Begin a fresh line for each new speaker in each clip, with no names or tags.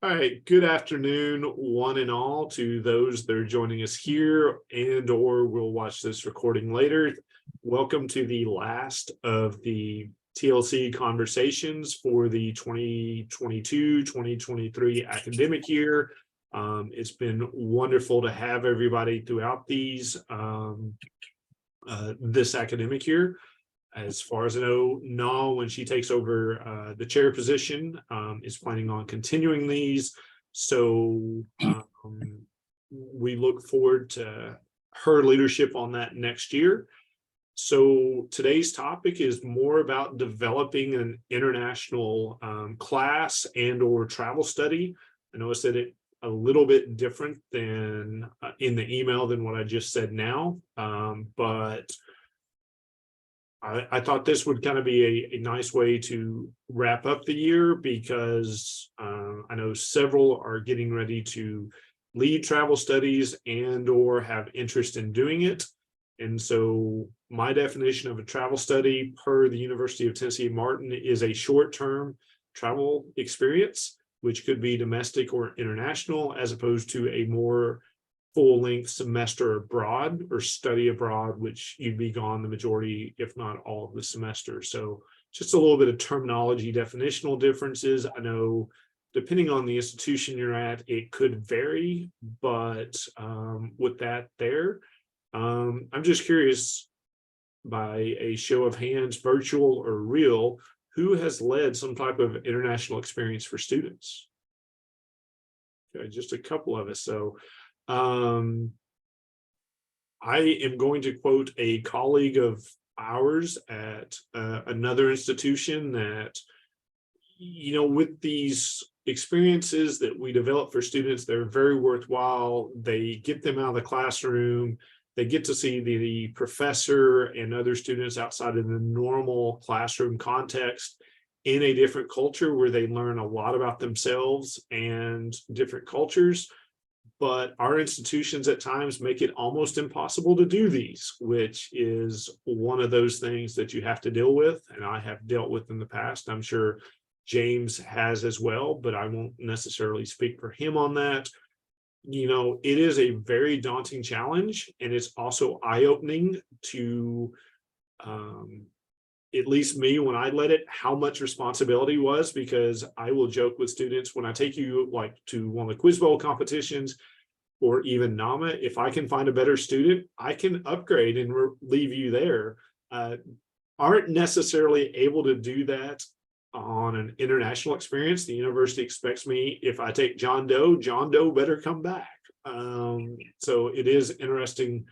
All right, good afternoon, one and all, to those that are joining us here and or will watch this recording later. Welcome to the last of the TLC conversations for the 2022-2023 academic year. It's been wonderful to have everybody throughout these this academic year. As far as I know, Nal, when she takes over the chair position, is planning on continuing these. So we look forward to her leadership on that next year. So today's topic is more about developing an international class and or travel study. I know I said it a little bit different than in the email than what I just said now, but I thought this would kind of be a nice way to wrap up the year because I know several are getting ready to lead travel studies and or have interest in doing it. And so my definition of a travel study per the University of Tennessee Martin is a short-term travel experience, which could be domestic or international, as opposed to a more full-length semester abroad or study abroad, which you'd be gone the majority, if not all of the semester. So just a little bit of terminology, definitional differences. I know depending on the institution you're at, it could vary, but with that there, I'm just curious, by a show of hands, virtual or real, who has led some type of international experience for students? Okay, just a couple of us. So I am going to quote a colleague of ours at another institution that, you know, with these experiences that we develop for students, they're very worthwhile. They get them out of the classroom. They get to see the professor and other students outside of the normal classroom context in a different culture where they learn a lot about themselves and different cultures. But our institutions at times make it almost impossible to do these, which is one of those things that you have to deal with. And I have dealt with in the past. I'm sure James has as well, but I won't necessarily speak for him on that. You know, it is a very daunting challenge, and it's also eye-opening to, at least me, when I led it, how much responsibility was, because I will joke with students when I take you like to one of the Quiz Bowl competitions or even NAMA, if I can find a better student, I can upgrade and leave you there. Aren't necessarily able to do that on an international experience. The university expects me, if I take John Doe better come back. So it is interesting,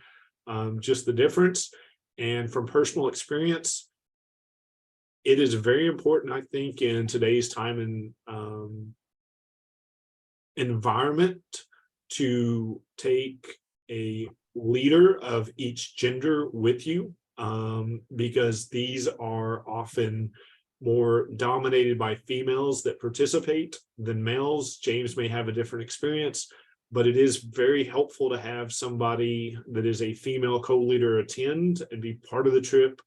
just the difference. And from personal experience, it is very important, I think, in today's time and environment to take a leader of each gender with you, because these are often more dominated by females that participate than males. James may have a different experience, but it is very helpful to have somebody that is a female co-leader attend and be part of the trip,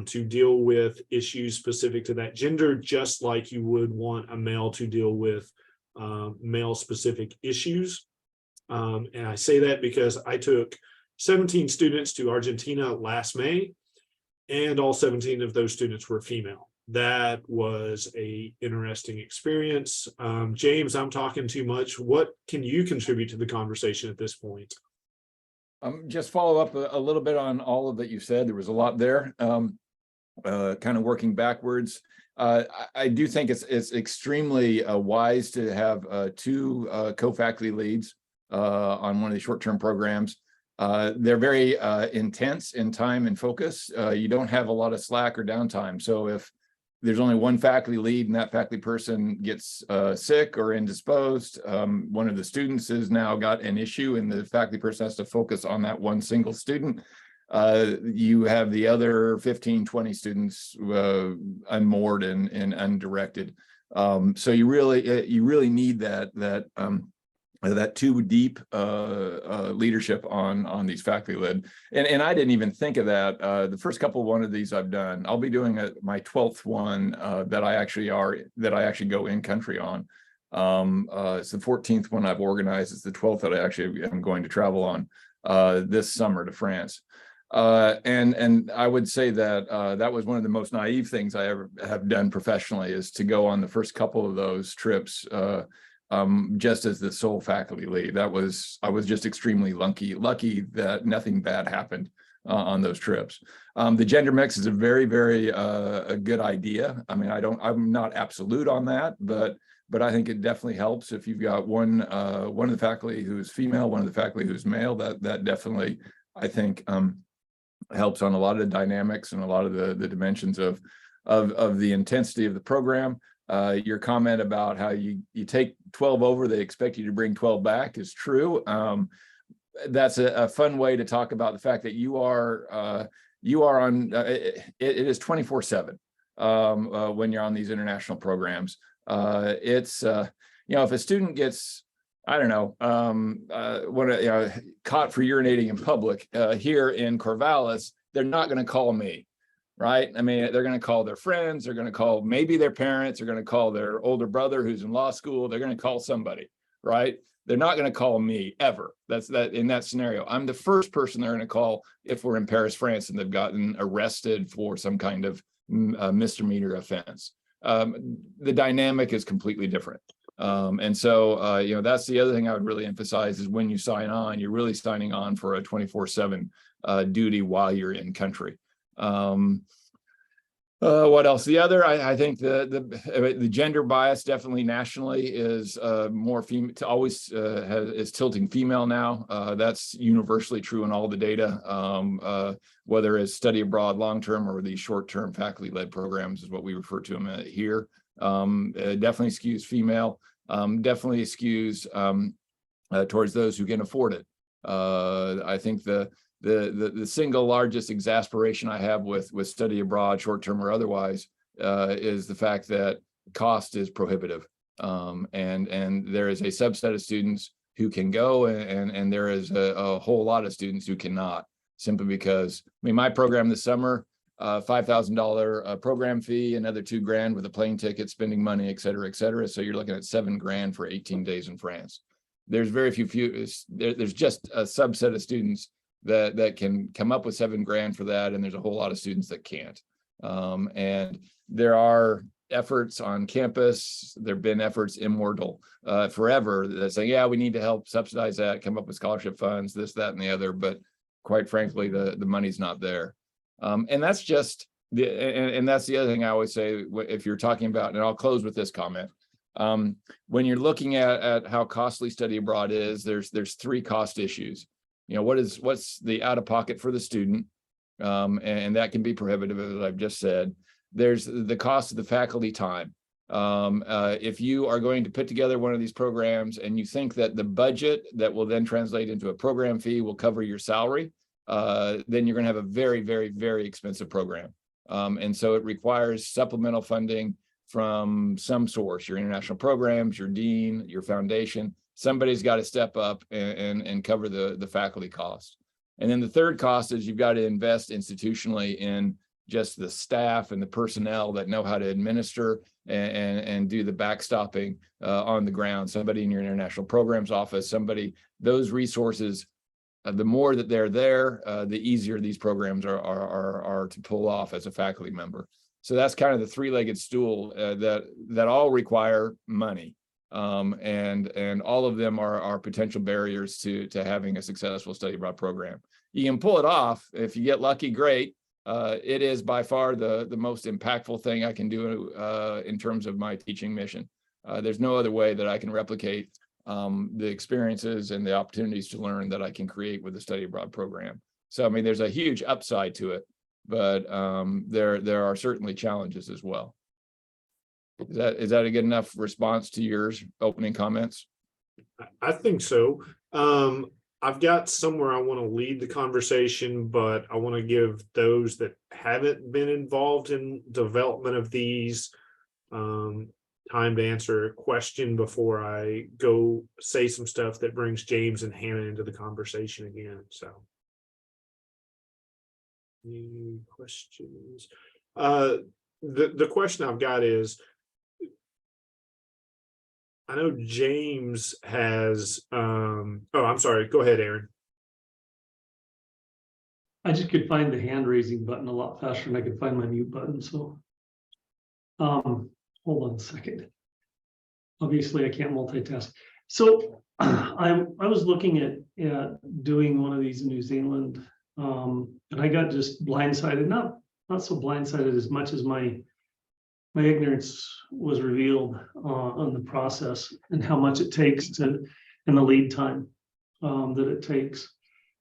to deal with issues specific to that gender, just like you would want a male to deal with male specific issues. And I say that because I took 17 students to Argentina last May, and all 17 of those students were female. That was a interesting experience. James, I'm talking too much. What can you contribute to the conversation at this point?
Just follow up a little bit on all of that you said. There was a lot there. Kind of working backwards. I do think it's extremely wise to have two co-faculty leads on one of the short-term programs. They're very intense in time and focus. You don't have a lot of slack or downtime. So if there's only one faculty lead and that faculty person gets sick or indisposed, one of the students has now got an issue and the faculty person has to focus on that one single student, you have the other 15, 20 students unmoored and undirected. So you really need that too deep leadership on these faculty led, and I didn't even think of that. The first one of these I've done. I'll be doing my 12th one that I actually go in country on. It's the 14th one I've organized. It's the 12th that I actually am going to travel on this summer to France. And I would say that that was one of the most naive things I ever have done professionally, is to go on the first couple of those trips just as the sole faculty lead. I was just extremely lucky that nothing bad happened on those trips. The gender mix is a very a good idea. I mean, I'm not absolute on that, but I think it definitely helps if you've got one of the faculty who's female, one of the faculty who's male. That definitely, I think, helps on a lot of the dynamics and a lot of the dimensions of the intensity of the program. Your comment about how you take 12 over, they expect you to bring 12 back is true. That's a fun way to talk about the fact that you are on, it is 24/7 when you're on these international programs. It's if a student gets, I don't know, caught for urinating in public here in Corvallis, they're not going to call me, right? I mean, they're going to call their friends, they're going to call maybe their parents, they're going to call their older brother who's in law school, they're going to call somebody, right? They're not going to call me ever. That's that in that scenario. I'm the first person they're going to call if we're in Paris, France, and they've gotten arrested for some kind of misdemeanor offense. The dynamic is completely different. And so, that's the other thing I would really emphasize is when you sign on, you're really signing on for a 24/7 duty while you're in country. What else? The other, I think the gender bias definitely nationally is more female, always is tilting female now. That's universally true in all the data, whether it's study abroad long-term or these short-term faculty-led programs is what we refer to them here. It definitely skews female, definitely skews towards those who can afford it. I think the single largest exasperation I have with study abroad, short-term or otherwise, is the fact that cost is prohibitive. And there is a subset of students who can go and there is a whole lot of students who cannot, simply because, I mean, my program this summer, $5,000 program fee, another $2,000 with a plane ticket, spending money, et cetera, et cetera. So you're looking at $7,000 for 18 days in France. There's very few, there's just a subset of students that can come up with $7,000 for that, and there's a whole lot of students that can't. And there are efforts on campus, there have been efforts immortal forever that say, yeah, we need to help subsidize that, come up with scholarship funds, this, that, and the other, but quite frankly, the money's not there. And that's just and that's the other thing I always say, if you're talking about, and I'll close with this comment. When you're looking at how costly study abroad is, there's three cost issues. What's the out of pocket for the student, and that can be prohibitive, as I've just said. There's the cost of the faculty time. If you are going to put together one of these programs and you think that the budget that will then translate into a program fee will cover your salary, then you're going to have a very expensive program. And so it requires supplemental funding from some source, your international programs, your dean, your foundation. Somebody's got to step up and cover the faculty cost. And then the third cost is you've got to invest institutionally in just the staff and the personnel that know how to administer and do the backstopping on the ground. Somebody in your international programs office, those resources, the more that they're there, the easier these programs are to pull off as a faculty member. So that's kind of the three-legged stool that all require money. And all of them are potential barriers to having a successful study abroad program. You can pull it off if you get lucky, great. It is by far the most impactful thing I can do in terms of my teaching mission. There's no other way that I can replicate the experiences and the opportunities to learn that I can create with the study abroad program. So, I mean, there's a huge upside to it, but there are certainly challenges as well. Is that a good enough response to yours opening comments?
I think so. I've got somewhere I want to lead the conversation, but I want to give those that haven't been involved in development of these time to answer a question before I go say some stuff that brings James and Hannah into the conversation again. So, any questions? The question I've got is, I know James has, oh, I'm sorry. Go ahead, Aaron.
I just could find the hand raising button a lot faster than I could find my mute button. So, hold on a second. Obviously, I can't multitask. So, I was looking at doing one of these in New Zealand, and I got just blindsided. Not so blindsided as much as my ignorance was revealed on the process and how much it takes to, and the lead time that it takes.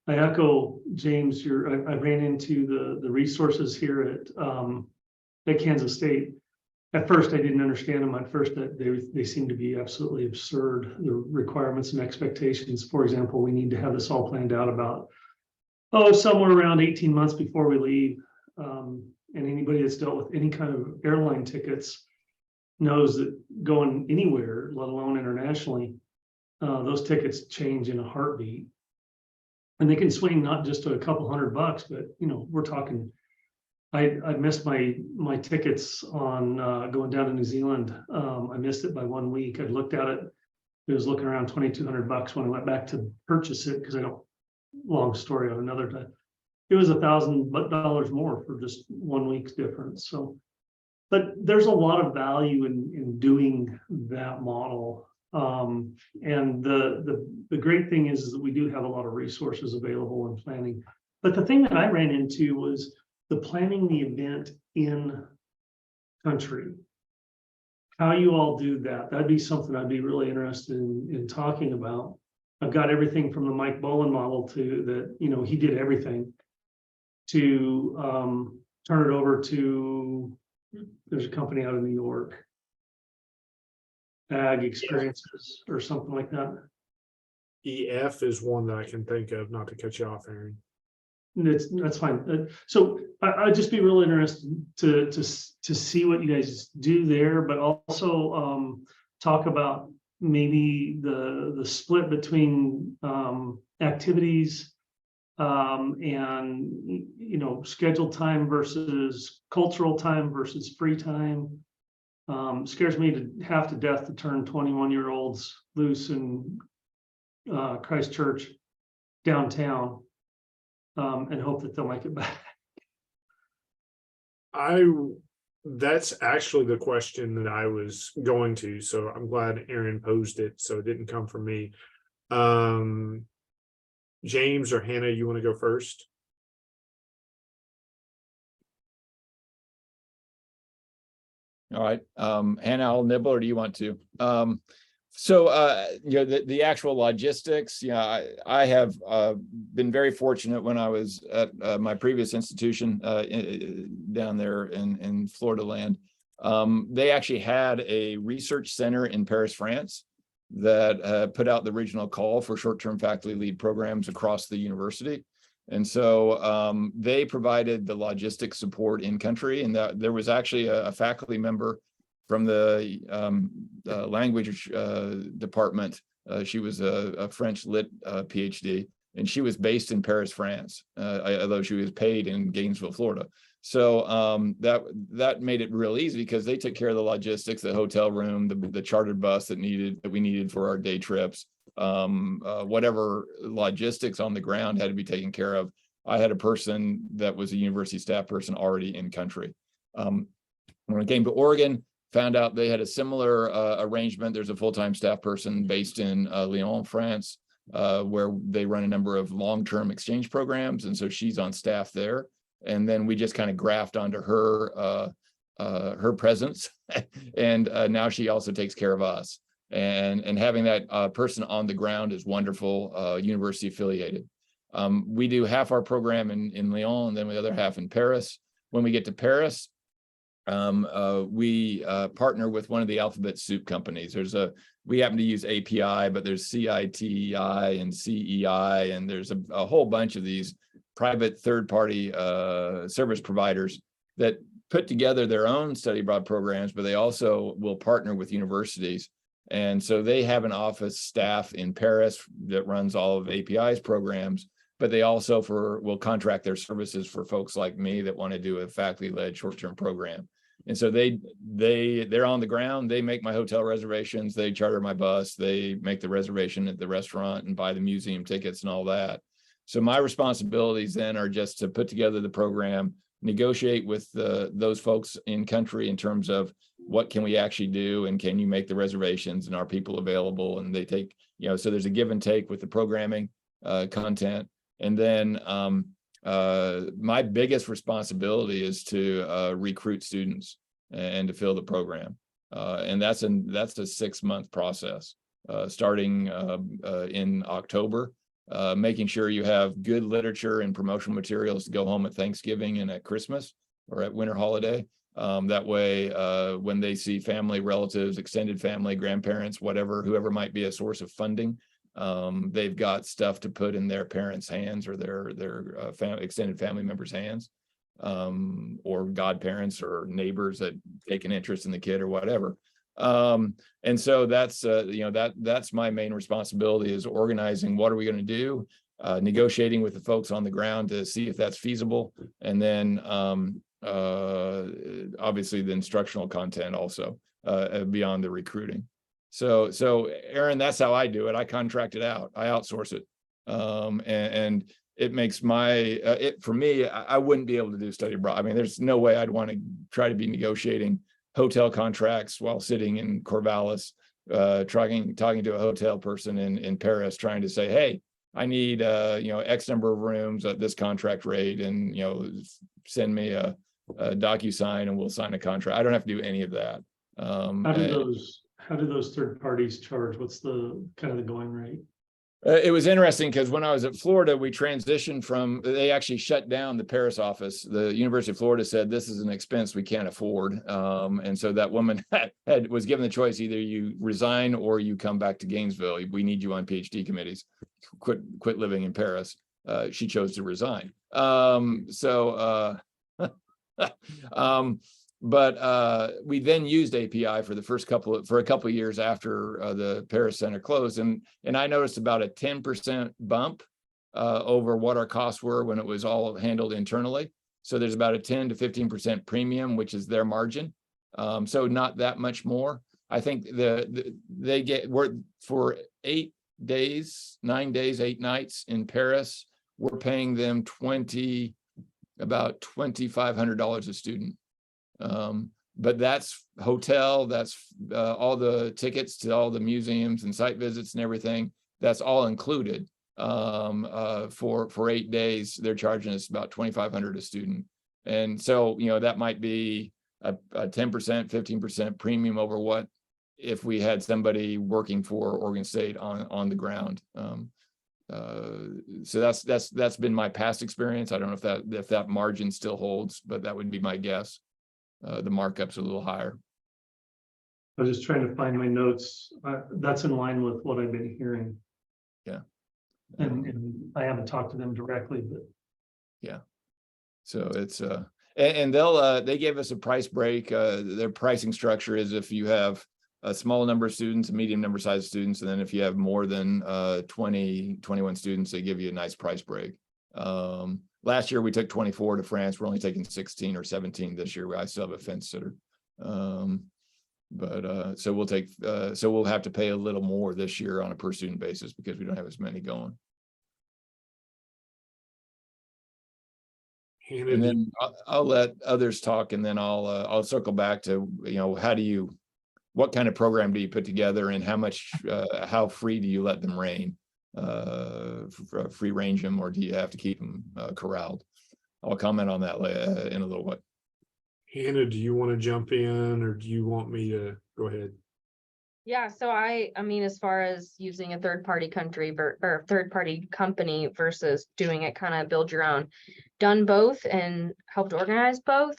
I echo James. I ran into the resources here at Kansas State. At first, I didn't understand them. At first, that they seem to be absolutely absurd. The requirements and expectations. For example, we need to have this all planned out about somewhere around 18 months before we leave. And anybody that's dealt with any kind of airline tickets knows that going anywhere, let alone internationally, those tickets change in a heartbeat. And they can swing not just to a couple $100, but we're talking. I missed my tickets on going down to New Zealand. I missed it by 1 week. I looked at it. It was looking around $2,200 when I went back to purchase it because I don't. Long story on another time. It was $1,000 more for just 1 week's difference. So, but there's a lot of value in doing that model. And the great thing is that we do have a lot of resources available in planning. But the thing that I ran into was the planning the event in country. How you all do that, that'd be something I'd be really interested in talking about. I've got everything from the Mike Bowen model to that, he did everything to turn it over to, there's a company out of New York, Ag Experiences or something like that.
EF is one that I can think of, not to cut you off, Aaron.
That's fine. So I'd just be really interested to see what you guys do there, but also talk about maybe the split between activities and scheduled time versus cultural time versus free time. Scares me to half to death to turn 21-year-olds loose in Christchurch downtown and hope that they'll make it back.
That's actually the question that I was going to, so I'm glad Aaron posed it, so it didn't come from me. James or Hannah, you want to go first?
All right, Hannah, I'll nibble, or do you want to? So the actual logistics, I have been very fortunate when I was at my previous institution down there in Florida land. They actually had a research center in Paris, France, that put out the original call for short-term faculty lead programs across the university. And so they provided the logistics support in country, and that there was actually a faculty member from the language department. She was a French lit PhD, and she was based in Paris, France, although she was paid in Gainesville, Florida. So that made it real easy because they took care of the logistics, the hotel room, the chartered bus that we needed for our day trips, whatever logistics on the ground had to be taken care of. I had a person that was a university staff person already in country. When I came to Oregon, found out they had a similar arrangement. There's a full-time staff person based in Lyon, France, where they run a number of long-term exchange programs. And so she's on staff there. And then we just kind of graft onto her presence. And now she also takes care of us. And having that person on the ground is wonderful, university affiliated. We do half our program in Lyon and then the other half in Paris. When we get to Paris, we partner with one of the alphabet soup companies. We happen to use API, but there's CITI and CEI, and there's a whole bunch of these private third-party service providers that put together their own study abroad programs, but they also will partner with universities. And so they have an office staff in Paris that runs all of API's programs, but they also will contract their services for folks like me that want to do a faculty-led short-term program. And so they're on the ground, they make my hotel reservations, they charter my bus, they make the reservation at the restaurant and buy the museum tickets and all that. So my responsibilities then are just to put together the program, negotiate with those folks in country in terms of what can we actually do, and can you make the reservations, and are people available, and they take, so there's a give and take with the programming content. And then my biggest responsibility is to recruit students and to fill the program. And that's a 6-month process, starting in October, making sure you have good literature and promotional materials to go home at Thanksgiving and at Christmas or at winter holiday. That way, when they see family, relatives, extended family, grandparents, whoever might be a source of funding, they've got stuff to put in their parents' hands or their extended family members' hands, or godparents or neighbors that take an interest in the kid or whatever. And so that's that's my main responsibility, is organizing what are we going to do, negotiating with the folks on the ground to see if that's feasible, and then obviously the instructional content also beyond the recruiting. So Aaron, that's how I do it. I contract it out. I outsource it. And it makes for me, I wouldn't be able to do study abroad. I mean, there's no way I'd want to try to be negotiating hotel contracts while sitting in Corvallis, talking to a hotel person in Paris, trying to say, hey, I need X number of rooms at this contract rate, and send me a DocuSign and we'll sign a contract. I don't have to do any of that.
How do those third parties charge? What's the kind of the going rate?
It was interesting because when I was at Florida, we transitioned they actually shut down the Paris office. The University of Florida said, this is an expense we can't afford. And so that woman was given the choice, either you resign or you come back to Gainesville. We need you on PhD committees. Quit living in Paris. She chose to resign. But we then used API for a couple of years after the Paris Center closed, and I noticed about a 10% bump over what our costs were when it was all handled internally. So there's about a 10 to 15% premium, which is their margin. So not that much more. I think they get for 8 days, 9 days, 8 nights in Paris, we're paying them about $2,500 a student. But that's hotel, that's all the tickets to all the museums and site visits and everything. That's all included. For 8 days, they're charging us about $2,500 a student. And so, that might be a 10%, 15% premium over what if we had somebody working for Oregon State on the ground. So that's been my past experience. I don't know if that margin still holds, but that would be my guess. The markup's a little higher.
I was just trying to find my notes. That's in line with what I've been hearing.
Yeah.
And I haven't talked to them directly, but
yeah. So it's and they gave us a price break. Their pricing structure is if you have a small number of students, a medium number size students, and then if you have more than 21 students, they give you a nice price break. Last year we took 24 to France. We're only taking 16 or 17 this year. I still have a fence sitter. But so we'll have to pay a little more this year on a per student basis because we don't have as many going. And then I'll let others talk, and then I'll circle back to, what kind of program do you put together, and how free do you let them reign? Free range them, or do you have to keep them corralled? I'll comment on that in a little bit.
Hannah, do you want to jump in, or do you want me to go ahead?
Yeah, so I mean, as far as using a third-party third-party company versus doing it kind of build your own, done both and helped organize both.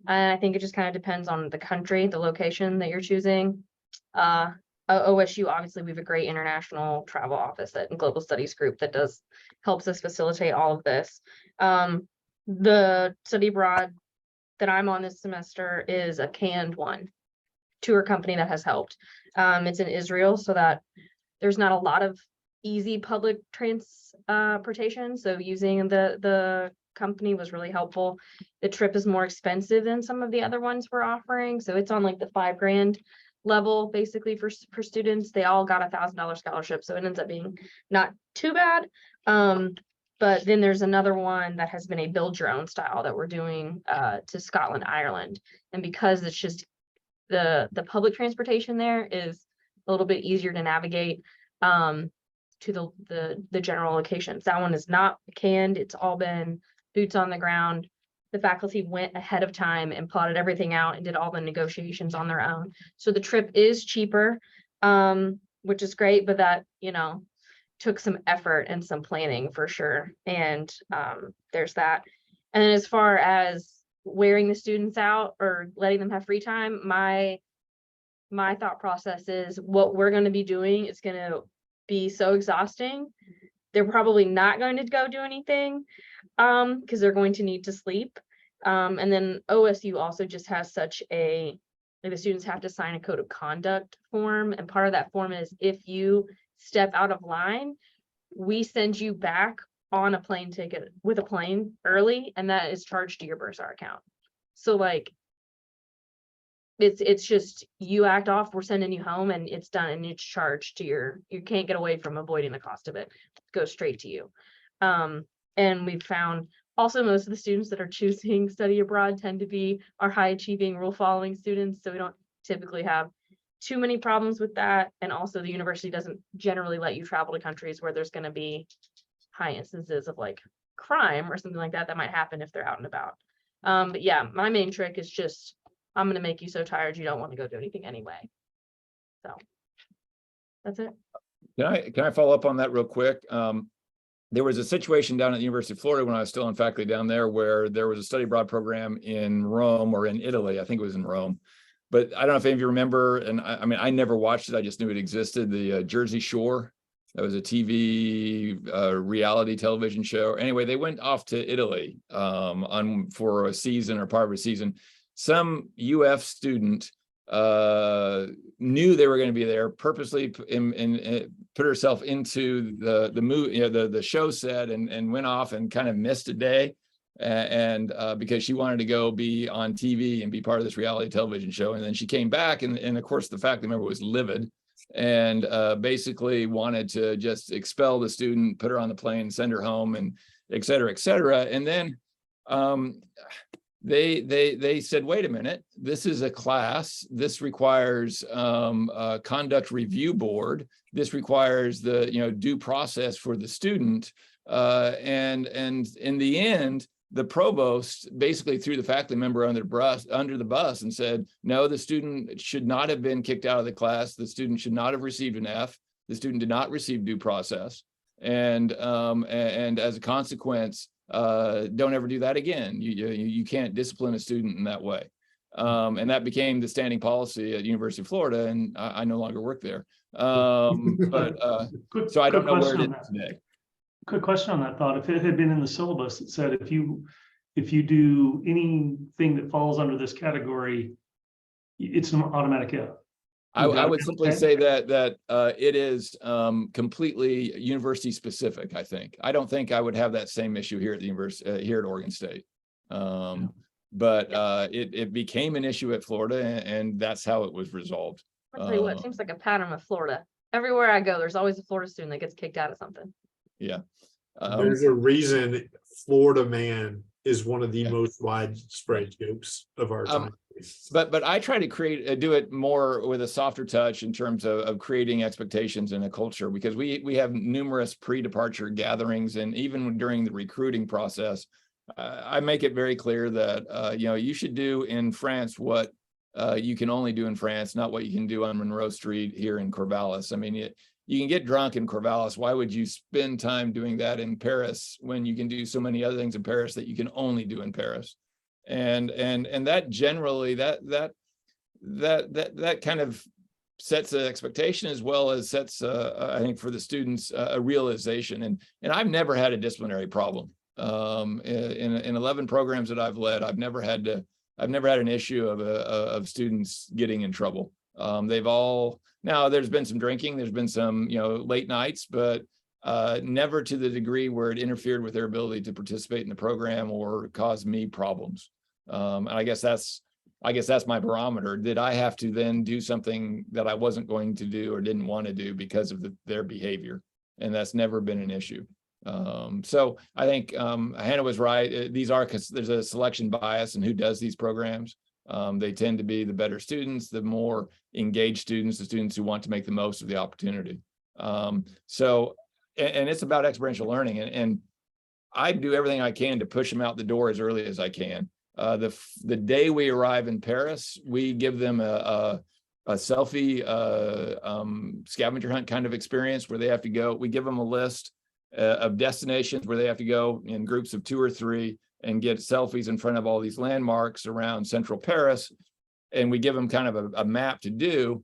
And I think it just kind of depends on the country, the location that you're choosing. OSU, obviously, we have a great international travel office and global studies group that helps us facilitate all of this. The study abroad that I'm on this semester is a canned one, tour company that has helped. It's in Israel, so that there's not a lot of easy public transportation. So using the company was really helpful. The trip is more expensive than some of the other ones we're offering, so it's on like the $5,000 level basically for students. They all got $1,000 scholarship, so it ends up being not too bad. But then there's another one that has been a build your own style that we're doing to Scotland, Ireland. And because it's just the public transportation there is a little bit easier to navigate to the general locations. That one is not canned. It's all been boots on the ground. The faculty went ahead of time and plotted everything out and did all the negotiations on their own. So the trip is cheaper, which is great, but that, took some effort and some planning for sure. And there's that. And then as far as wearing the students out or letting them have free time, my thought process is what we're going to be doing is going to be so exhausting. They're probably not going to go do anything because they're going to need to sleep. And then OSU also just has such the students have to sign a code of conduct form. And part of that form is if you step out of line, we send you back on a plane ticket with a plane early, and that is charged to your Bursar account. So like, it's just you act off, we're sending you home, and it's done, and it's charged to you can't get away from avoiding the cost of it. It goes straight to you. And we've found also most of the students that are choosing study abroad tend to be our high achieving, rule following students, so we don't typically have too many problems with that. And also the university doesn't generally let you travel to countries where there's going to be high instances of like crime or something like that might happen if they're out and about. But yeah, my main trick is just, I'm going to make you so tired you don't want to go do anything anyway. So that's it.
Can I follow up on that real quick? There was a situation down at the University of Florida when I was still in faculty down there where there was a study abroad program in Rome or in Italy. I think it was in Rome. But I don't know if any of you remember, and I mean, I never watched it. I just knew it existed. The Jersey Shore, that was a TV reality television show. Anyway, they went off to Italy for a season or part of a season. Some UF student knew they were going to be there, purposely put herself into the movie, the show set, and went off and kind of missed a day. And because she wanted to go be on TV and be part of this reality television show. And then she came back, and of course the faculty member was livid and basically wanted to just expel the student, put her on the plane, send her home, and et cetera, et cetera. And then they said, wait a minute, this is a class. This requires a conduct review board. This requires the due process for the student. And in the end, the provost basically threw the faculty member under the bus and said, no, the student should not have been kicked out of the class. The student should not have received an F. The student did not receive due process. And as a consequence, don't ever do that again. You can't discipline a student in that way. And that became the standing policy at University of Florida, and I no longer work there. So I don't know where it is today.
Quick question on that thought. If it had been in the syllabus, it said if you do anything that falls under this category, it's an automatic F.
I would simply say that it is completely university specific. I don't think I would have that same issue here at the university here at Oregon State. But it became an issue at Florida, and that's how it was resolved.
I'll tell you what, it seems like a pattern with Florida. Everywhere I go, there's always a Florida student that gets kicked out of something.
Yeah.
There's a reason Florida man is one of the most widespread jokes of our time.
But I try to do it more with a softer touch in terms of creating expectations in a culture, because we have numerous pre-departure gatherings, and even during the recruiting process, I make it very clear that you should do in France what you can only do in France, not what you can do on Monroe Street here in Corvallis. I mean, you can get drunk in Corvallis. Why would you spend time doing that in Paris when you can do so many other things in Paris that you can only do in Paris? And that generally that kind of sets an expectation, as well as sets I think for the students a realization. And I've never had a disciplinary problem in 11 programs that I've led. I've never had an issue of students getting in trouble. They've all, now there's been some drinking, there's been some late nights, but never to the degree where it interfered with their ability to participate in the program or cause me problems. And I guess that's my barometer. Did I have to then do something that I wasn't going to do or didn't want to do because of their behavior? And that's never been an issue. So I think Hannah was right. Because there's a selection bias in who does these programs. They tend to be the better students, the more engaged students, the students who want to make the most of the opportunity. So it's about experiential learning, and I do everything I can to push them out the door as early as I can. The day we arrive in Paris, we give them a selfie scavenger hunt kind of experience where they have to go. We give them a list of destinations where they have to go in groups of 2 or 3 and get selfies in front of all these landmarks around central Paris. And we give them kind of a map to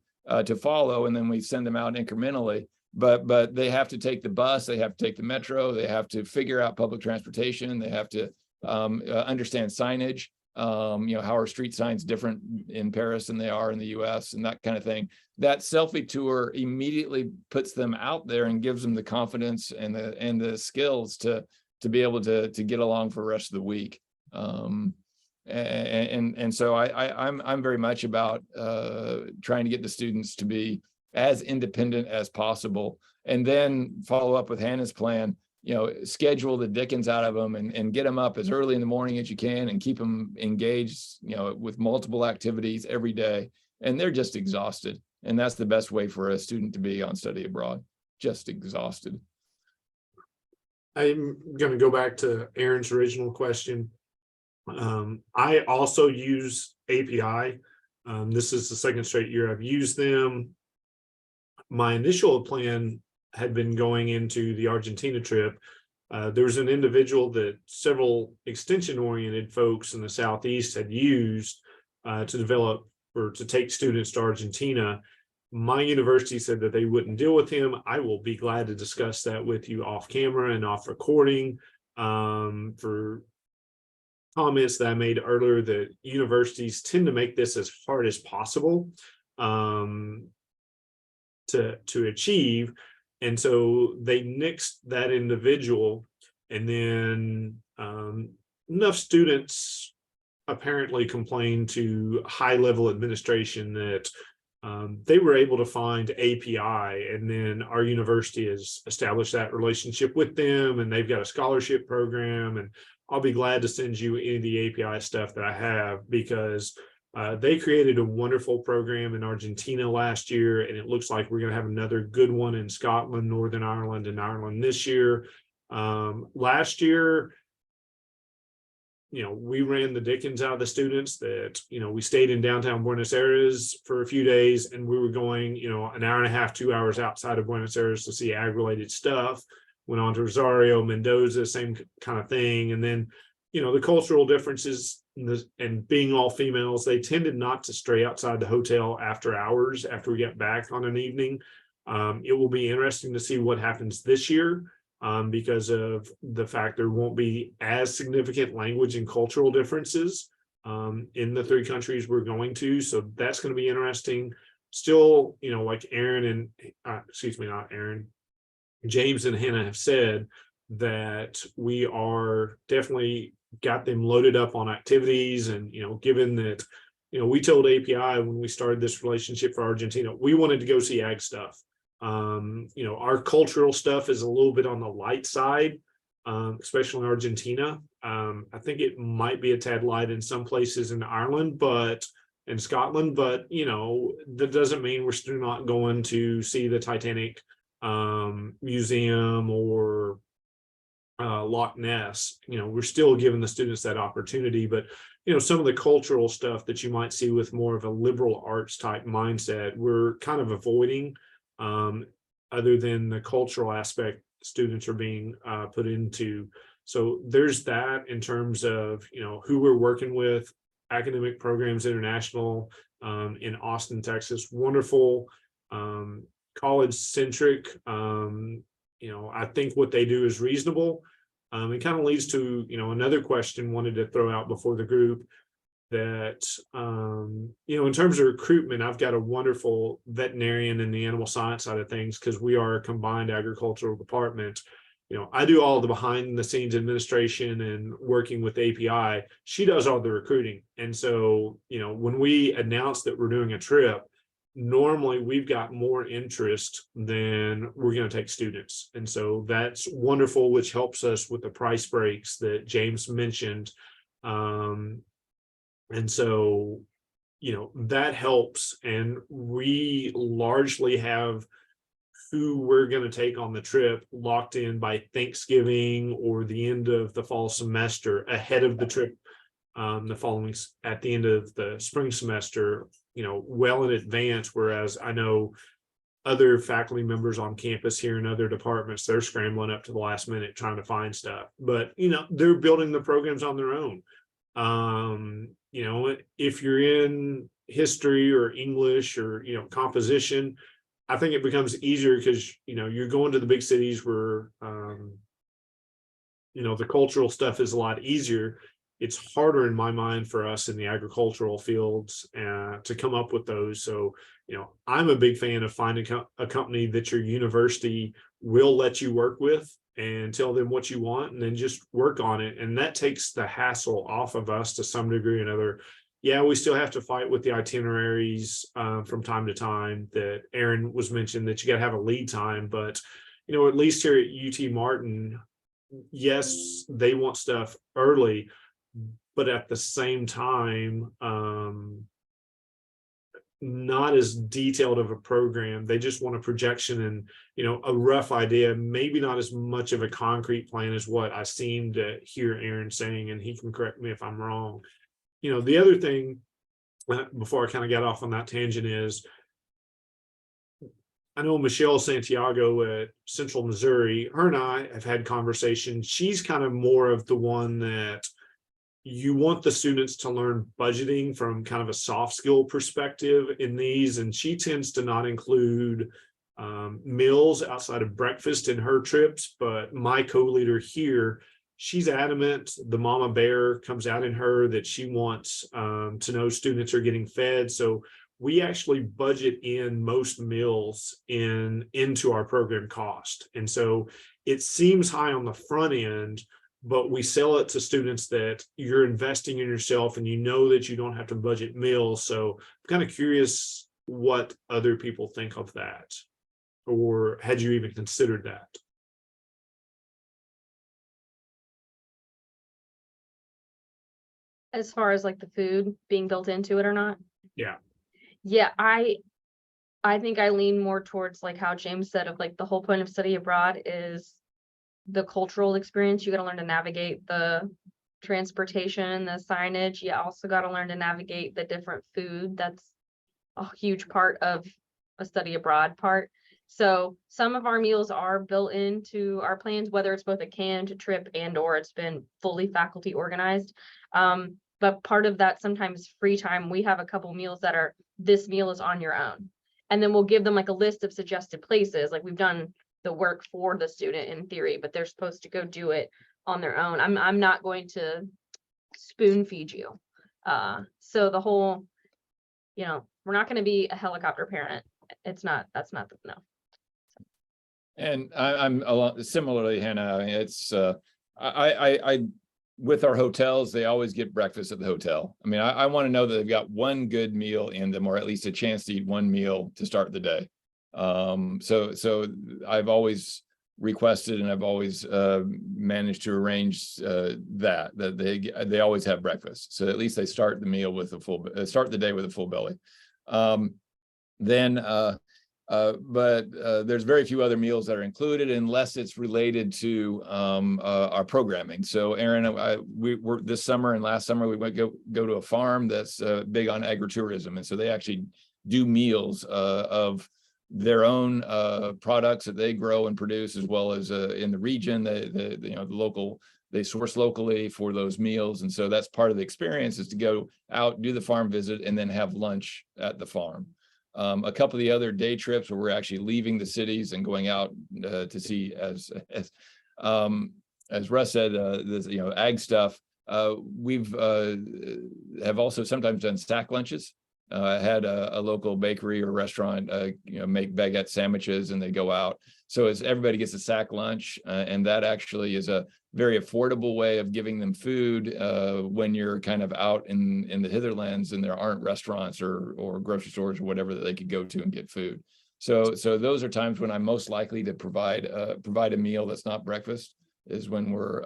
follow, and then we send them out incrementally. But they have to take the bus, they have to take the metro, they have to figure out public transportation, they have to understand signage. How are street signs different in Paris than they are in the US, and that kind of thing. That selfie tour immediately puts them out there and gives them the confidence and the skills to be able to get along for the rest of the week. And so I'm very much about trying to get the students to be as independent as possible, and then follow up with Hannah's plan. Schedule the dickens out of them and get them up as early in the morning as you can and keep them engaged, with multiple activities every day. And they're just exhausted. And that's the best way for a student to be on study abroad, just exhausted.
I'm going to go back to Aaron's original question. I also use API. This is the second straight year I've used them. My initial plan had been going into the Argentina trip. There was an individual that several extension-oriented folks in the Southeast had used to develop or to take students to Argentina. My university said that they wouldn't deal with him. I will be glad to discuss that with you off camera and off recording. For comments that I made earlier, that universities tend to make this as hard as possible to achieve. And so they nixed that individual, and then enough students apparently complained to high-level administration that they were able to find API, and then our university has established that relationship with them, and they've got a scholarship program. And I'll be glad to send you any of the API stuff that I have, because they created a wonderful program in Argentina last year, and it looks like we're going to have another good one in Scotland, Northern Ireland, and Ireland this year. Last year, we ran the dickens out of the students. That, we stayed in downtown Buenos Aires for a few days, and we were going, an hour and a half, 2 hours outside of Buenos Aires to see ag-related stuff. Went on to Rosario, Mendoza, same kind of thing. And then, the cultural differences and being all females, they tended not to stray outside the hotel after hours after we get back on an evening. It will be interesting to see what happens this year, because of the fact there won't be as significant language and cultural differences in the 3 countries we're going to. So that's going to be interesting. Still, like Aaron and not Aaron, James and Hannah have said, that we are definitely got them loaded up on activities. And, given that, we told API when we started this relationship for Argentina, we wanted to go see ag stuff. Our cultural stuff is a little bit on the light side, especially in Argentina. I think it might be a tad light in some places in Ireland, but in Scotland, but that doesn't mean we're still not going to see the Titanic museum or Loch Ness. We're still giving the students that opportunity, but some of the cultural stuff that you might see with more of a liberal arts type mindset, we're kind of avoiding. Other than the cultural aspect students are being put into. So there's that in terms of who we're working with. Academic Programs International in Austin, Texas, wonderful, college centric. I think what they do is reasonable. It kind of leads to another question wanted to throw out before the group. that, in terms of recruitment, I've got a wonderful veterinarian in the animal science side of things because we are a combined agricultural department. I do all the behind the scenes administration and working with API. She does all the recruiting. And so, when we announce that we're doing a trip, normally we've got more interest than we're going to take students. And so that's wonderful, which helps us with the price breaks that James mentioned. And so, that helps. And we largely have who we're going to take on the trip locked in by Thanksgiving or the end of the fall semester ahead of the trip, at the end of the spring semester, well in advance. Whereas I know other faculty members on campus here in other departments, they're scrambling up to the last minute trying to find stuff, but they're building the programs on their own. If you're in history or English or, composition, I think it becomes easier because, you're going to the big cities where, the cultural stuff is a lot easier. It's harder in my mind for us in the agricultural fields to come up with those. So, I'm a big fan of finding a company that your university will let you work with and tell them what you want and then just work on it. And that takes the hassle off of us to some degree or another. Yeah, we still have to fight with the itineraries from time to time that Aaron was mentioned, that you got to have a lead time. But, at least here at UT Martin, yes, they want stuff early, but at the same time, not as detailed of a program. They just want a projection and, a rough idea, maybe not as much of a concrete plan as what I seem to hear Aaron saying, and he can correct me if I'm wrong. The other thing, before I kind of got off on that tangent, is I know Michelle Santiago at Central Missouri, her and I have had conversations. She's kind of more of the one that you want the students to learn budgeting from kind of a soft skill perspective in these. And she tends to not include meals outside of breakfast in her trips. But my co-leader here, she's adamant, the mama bear comes out in her, that she wants to know students are getting fed. So we actually budget in most meals into our program cost. And so it seems high on the front end, but we sell it to students that you're investing in yourself and that you don't have to budget meals. So I'm kind of curious what other people think of that, or had you even considered that?
As far as like the food being built into it or not?
Yeah.
Yeah, I think I lean more towards like how James said, of like the whole point of study abroad is the cultural experience. You got to learn to navigate the transportation, the signage. You also got to learn to navigate the different food. That's a huge part of a study abroad part. So some of our meals are built into our plans, whether it's both a canned trip and or it's been fully faculty organized. But part of that sometimes free time, we have a couple meals that are, this meal is on your own. And then we'll give them like a list of suggested places. Like we've done the work for the student in theory, but they're supposed to go do it on their own. I'm not going to spoon feed you. So the whole, we're not going to be a helicopter parent. That's not no.
And I'm a lot similarly, Hannah. I mean, it's I with our hotels, they always get breakfast at the hotel. I mean, I want to know that they've got one good meal in them, or at least a chance to eat one meal to start the day. So I've always requested, and I've always managed to arrange that they always have breakfast. So at least they start the meal with a full, start the day with a full belly. But there's very few other meals that are included unless it's related to our programming. So Aaron, we were this summer and last summer, we went go to a farm that's big on agritourism. And so they actually do meals of their own products that they grow and produce, as well as in the region, the local, they source locally for those meals. And so that's part of the experience, is to go out, do the farm visit, and then have lunch at the farm. A couple of the other day trips where we're actually leaving the cities and going out to see, as Russ said, this, ag stuff. We've have also sometimes done sack lunches. I had a local bakery or restaurant, make baguette sandwiches, and they go out. So it's everybody gets a sack lunch, and that actually is a very affordable way of giving them food when you're kind of out in the hitherlands and there aren't restaurants or grocery stores or whatever that they could go to and get food. So those are times when I'm most likely to provide a meal that's not breakfast, is when we're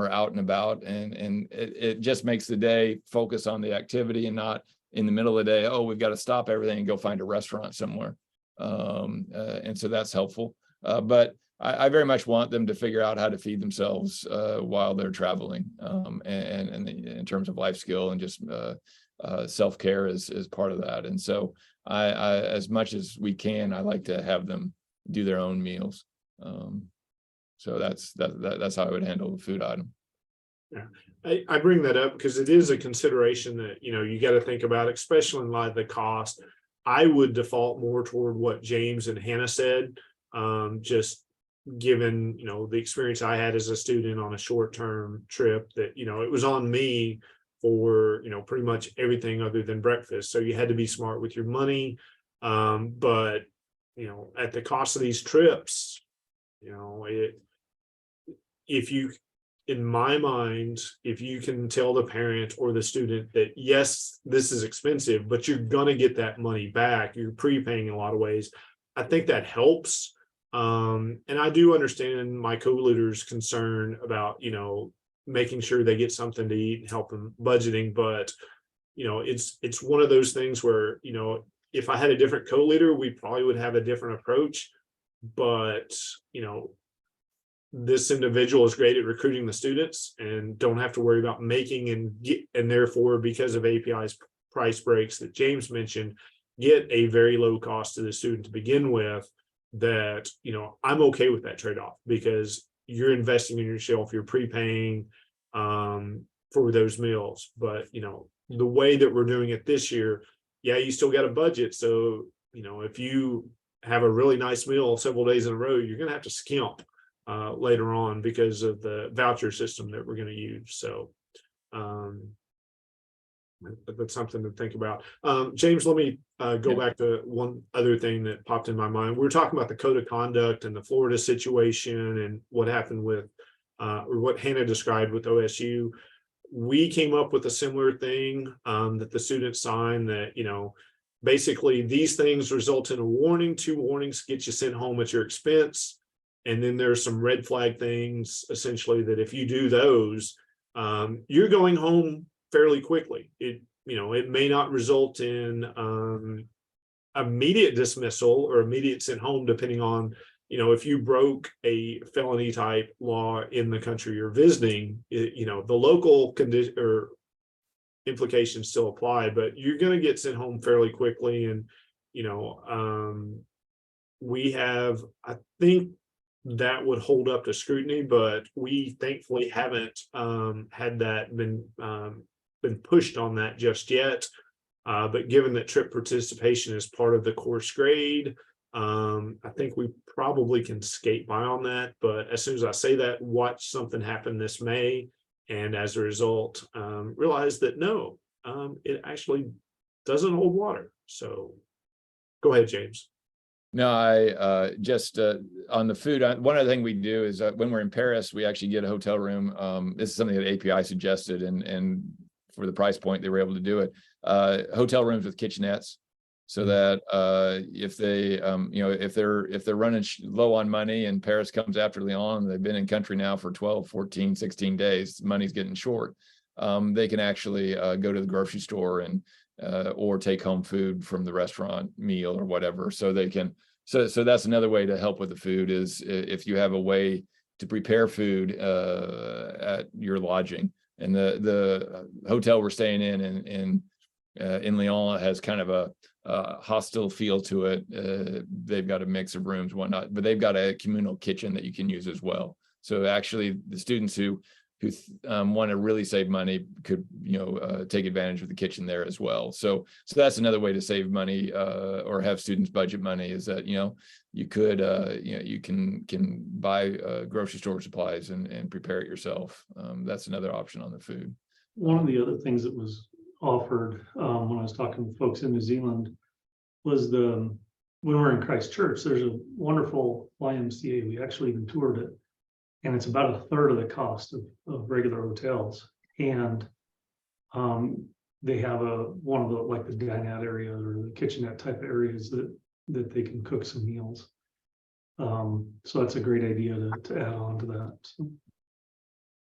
out and about, and it just makes the day focus on the activity and not in the middle of the day, oh, we've got to stop everything and go find a restaurant somewhere. And so that's helpful. But I very much want them to figure out how to feed themselves while they're traveling, and in terms of life skill and just self-care is part of that. And so I as much as we can, I like to have them do their own meals. So that's how I would handle the food item.
Yeah, I bring that up because it is a consideration that, you got to think about, especially in light of the cost. I would default more toward what James and Hannah said, just given, the experience I had as a student on a short-term trip that, it was on me for, pretty much everything other than breakfast. So you had to be smart with your money. But, at the cost of these trips, in my mind, if you can tell the parent or the student that, yes, this is expensive, but you're going to get that money back, you're prepaying in a lot of ways, I think that helps. And I do understand my co-leader's concern about, making sure they get something to eat and help them budgeting. But, it's one of those things where, if I had a different co-leader, we probably would have a different approach. But, this individual is great at recruiting the students and don't have to worry about making and therefore, because of API's price breaks that James mentioned, get a very low cost to the student to begin with. That, I'm okay with that trade-off because you're investing in yourself, you're prepaying for those meals. But, the way that we're doing it this year, yeah, you still got a budget. So, if you have a really nice meal several days in a row, you're going to have to skimp later on because of the voucher system that we're going to use. So that's something to think about. James, let me go back to one other thing that popped in my mind. We were talking about the code of conduct and the Florida situation and what happened with or what Hannah described with OSU. We came up with a similar thing that the students signed that, basically these things result in a warning. 2 warnings get you sent home at your expense. And then there's some red flag things, essentially, that if you do those, you're going home fairly quickly. It may not result in immediate dismissal or immediate sent home, depending on, if you broke a felony type law in the country you're visiting, the local condition or implications still apply, but you're going to get sent home fairly quickly. And, we have, I think, that would hold up to scrutiny, but we thankfully haven't had that been pushed on that just yet. But given that trip participation is part of the course grade, I think we probably can skate by on that. But as soon as I say that, watch something happen this May, and as a result, realize that no, it actually doesn't hold water. So go ahead, James.
No, I just on the food. One other thing we do is when we're in Paris, we actually get a hotel room. This is something that API suggested, and for the price point, they were able to do it. Hotel rooms with kitchenettes, so that if they, if they're running low on money and Paris comes after Lyon, they've been in country now for 12, 14, 16 days, money's getting short. They can actually go to the grocery store and or take home food from the restaurant meal or whatever. So they can, so that's another way to help with the food, is if you have a way to prepare food at your lodging. And the hotel we're staying in Lyon has kind of a hostile feel to it. They've got a mix of rooms, whatnot, but they've got a communal kitchen that you can use as well. So actually the students who who want to really save money could, take advantage of the kitchen there as well. So that's another way to save money, or have students budget money, is that, you could, you can buy grocery store supplies and prepare it yourself. That's another option on the food.
One of the other things that was offered when I was talking to folks in New Zealand was when we're in Christchurch, there's a wonderful YMCA. We actually even toured it. And it's about a third of the cost of regular hotels. And they have one of the, like the dinette area or the kitchenette type areas that they can cook some meals. So that's a great idea to add on to that. So.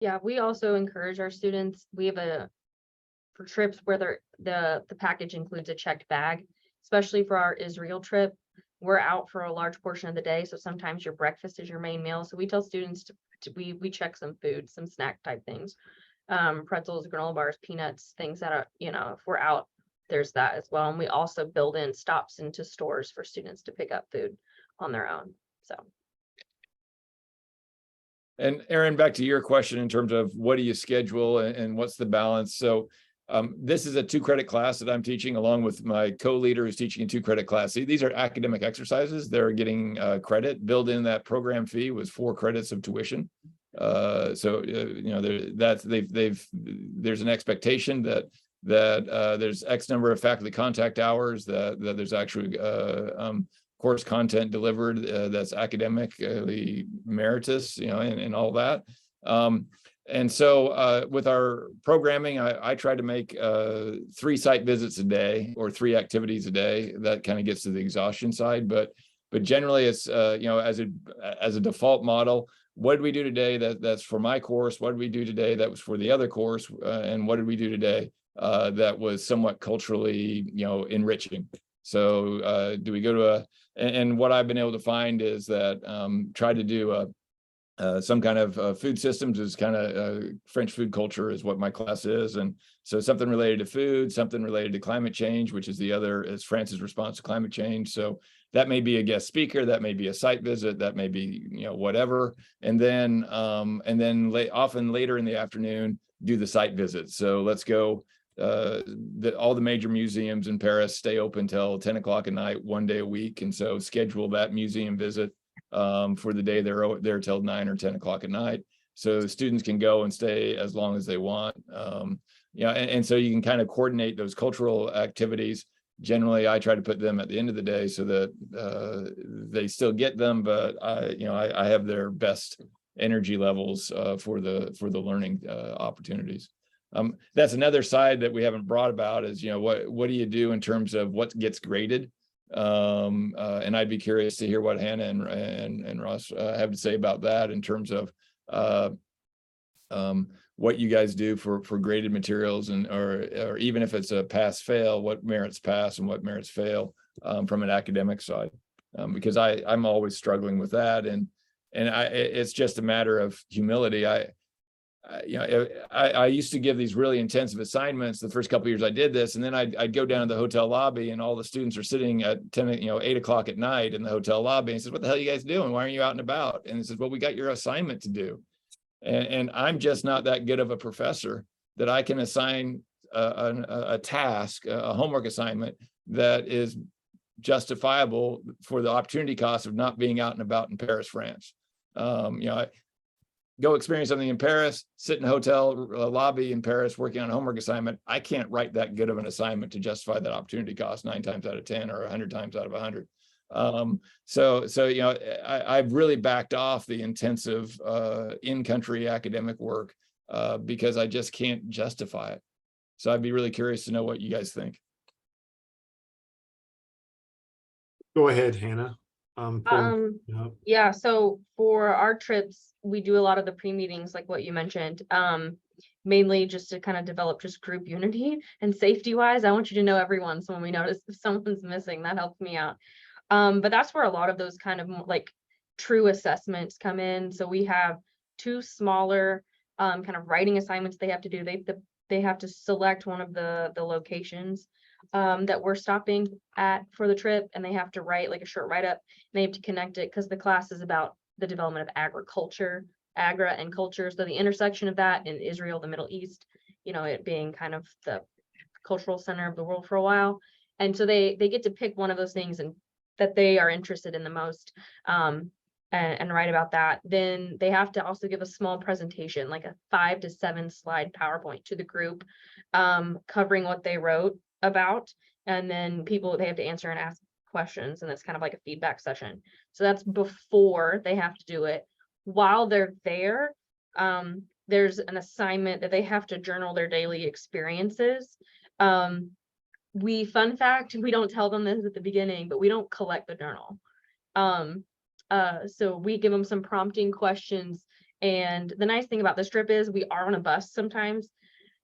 Yeah, we also encourage our students. We have for trips where the package includes a checked bag, especially for our Israel trip. We're out for a large portion of the day, so sometimes your breakfast is your main meal. So we tell students we check some food, some snack type things, pretzels, granola bars, peanuts, things that are, if we're out, there's that as well. And we also build in stops into stores for students to pick up food on their own. So.
And Aaron, back to your question in terms of what do you schedule and what's the balance? So this is a 2-credit class that I'm teaching along with my co-leader who's teaching a 2-credit class. These are academic exercises. They're getting credit. Built in that program fee was 4 credits of tuition. There's an expectation that there's X number of faculty contact hours, that there's actually course content delivered that's academically meritorious, and all that. And so with our programming, I try to make 3 site visits a day or 3 activities a day. That kind of gets to the exhaustion side, but generally it's as a default model. What did we do today that's for my course? What did we do today that was for the other course? And what did we do today that was somewhat culturally enriching? So do we go to and what I've been able to find is that try to do some kind of food systems is kind of French food culture is what my class is. And so something related to food, something related to climate change, which is is France's response to climate change. So that may be a guest speaker, that may be a site visit, that may be, whatever. And then often later in the afternoon, do the site visit. So let's go, all the major museums in Paris stay open till 10 o'clock at night, 1 day a week. And so schedule that museum visit for the day they're there till 9 or 10 o'clock at night. So students can go and stay as long as they want. And so you can kind of coordinate those cultural activities. Generally, I try to put them at the end of the day so that they still get them, but I have their best energy levels for the learning opportunities. That's another side that we haven't brought about is, what do you do in terms of what gets graded? And I'd be curious to hear what Hannah and Ross have to say about that in terms of what you guys do for graded materials or even if it's a pass fail, what merits pass and what merits fail from an academic side, because I'm always struggling with that, and it's just a matter of humility. I used to give these really intensive assignments the first couple of years I did this, and then I'd go down to the hotel lobby and all the students are sitting at 8 o'clock at night in the hotel lobby, and he says, "What the hell are you guys doing? Why aren't you out and about?" And he says, "Well, we got your assignment to do." And I'm just not that good of a professor that I can assign a task, a homework assignment that is justifiable for the opportunity cost of not being out and about in Paris, France. I go experience something in Paris, sit in a hotel lobby in Paris working on a homework assignment. I can't write that good of an assignment to justify that opportunity cost 9 times out of 10 or 100 times out of 100. I've really backed off the intensive in-country academic work because I just can't justify it. So I'd be really curious to know what you guys think.
Go ahead, Hannah.
Yeah, so for our trips, we do a lot of the pre-meetings, like what you mentioned, mainly just to kind of develop just group unity and safety wise. I want you to know everyone. So when we notice if someone's missing, that helps me out. But that's where a lot of those kind of like true assessments come in. So we have 2 smaller kind of writing assignments they have to do. They have to select one of the locations that we're stopping at for the trip, and they have to write like a short write-up, and they have to connect it because the class is about the development of agriculture agra and culture. So the intersection of that in Israel, the Middle East, you know, it being kind of the cultural center of the world for a while. And so they get to pick one of those things and that they are interested in the most, and write about that. Then they have to also give a small presentation, like a 5 to 7 slide PowerPoint to the group, covering what they wrote about. And then they have to answer and ask questions, and it's kind of like a feedback session. So that's before they have to do it. While they're there, there's an assignment that they have to journal their daily experiences. Fun fact, we don't tell them this at the beginning, but we don't collect the journal. So we give them some prompting questions. And the nice thing about this trip is we are on a bus sometimes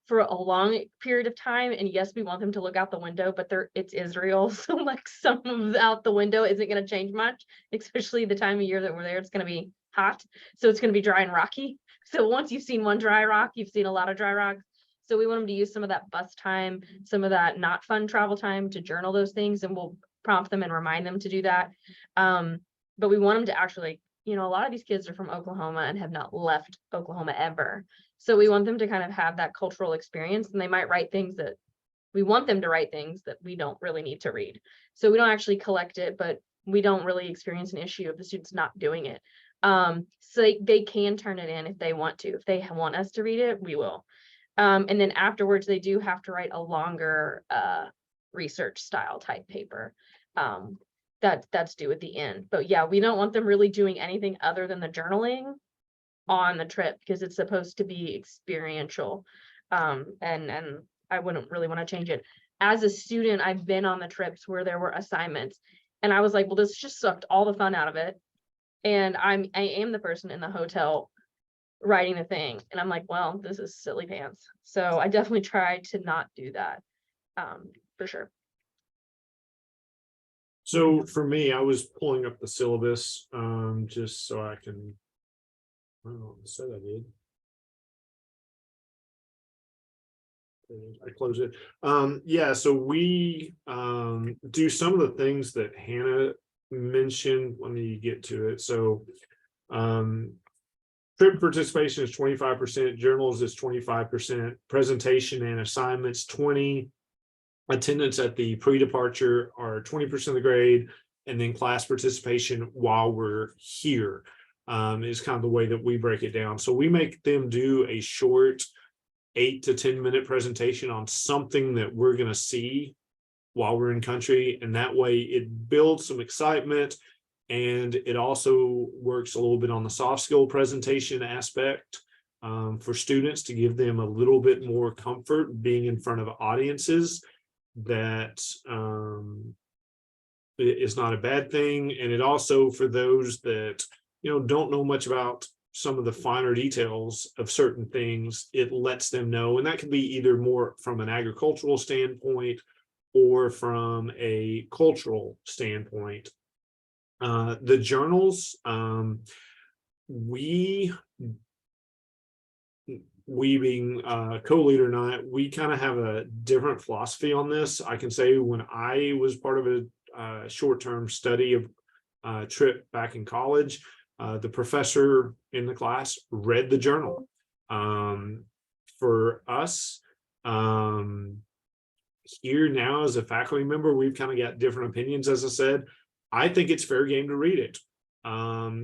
for a long period of time. And yes, we want them to look out the window, but it's Israel. So like some of out the window isn't going to change much, especially the time of year that we're there. It's going to be hot. So it's going to be dry and rocky. So once you've seen one dry rock, you've seen a lot of dry rocks. So we want them to use some of that bus time, some of that not fun travel time to journal those things, and we'll prompt them and remind them to do that. But we want them to actually, you know, a lot of these kids are from Oklahoma and have not left Oklahoma ever. So we want them to kind of have that cultural experience, and they might write things that we want them to write things that we don't really need to read. So we don't actually collect it, but we don't really experience an issue of the students not doing it. So they can turn it in if they want to. If they want us to read it, we will. And then afterwards, they do have to write a longer research style type paper. That's due at the end. But yeah, we don't want them really doing anything other than the journaling on the trip, because it's supposed to be experiential. And I wouldn't really want to change it. As a student, I've been on the trips where there were assignments, and I was like, well, this just sucked all the fun out of it. And I am the person in the hotel writing the thing, and I'm like, well, this is silly pants. So I definitely try to not do that, for sure.
So for me, I was pulling up the syllabus, just so I can, I don't know, I said I did. I close it. Yeah, so we do some of the things that Hannah mentioned. Let me get to it. So trip participation is 25%, journals is 25%, presentation and assignments 20%, attendance at the pre-departure are 20% of the grade, and then class participation while we're here is kind of the way that we break it down. So we make them do a short 8 to 10 minute presentation on something that we're going to see while we're in country, and that way it builds some excitement. And it also works a little bit on the soft skill presentation aspect for students, to give them a little bit more comfort being in front of audiences. That is not a bad thing. And it also, for those that, you know, don't know much about some of the finer details of certain things, it lets them know. And that can be either more from an agricultural standpoint or from a cultural standpoint. The journals, we being co-leader and I, we kind of have a different philosophy on this. I can say when I was part of a short-term study of trip back in college, the professor in the class read the journal. For us, here now as a faculty member, we've kind of got different opinions. As I said, I think it's fair game to read it.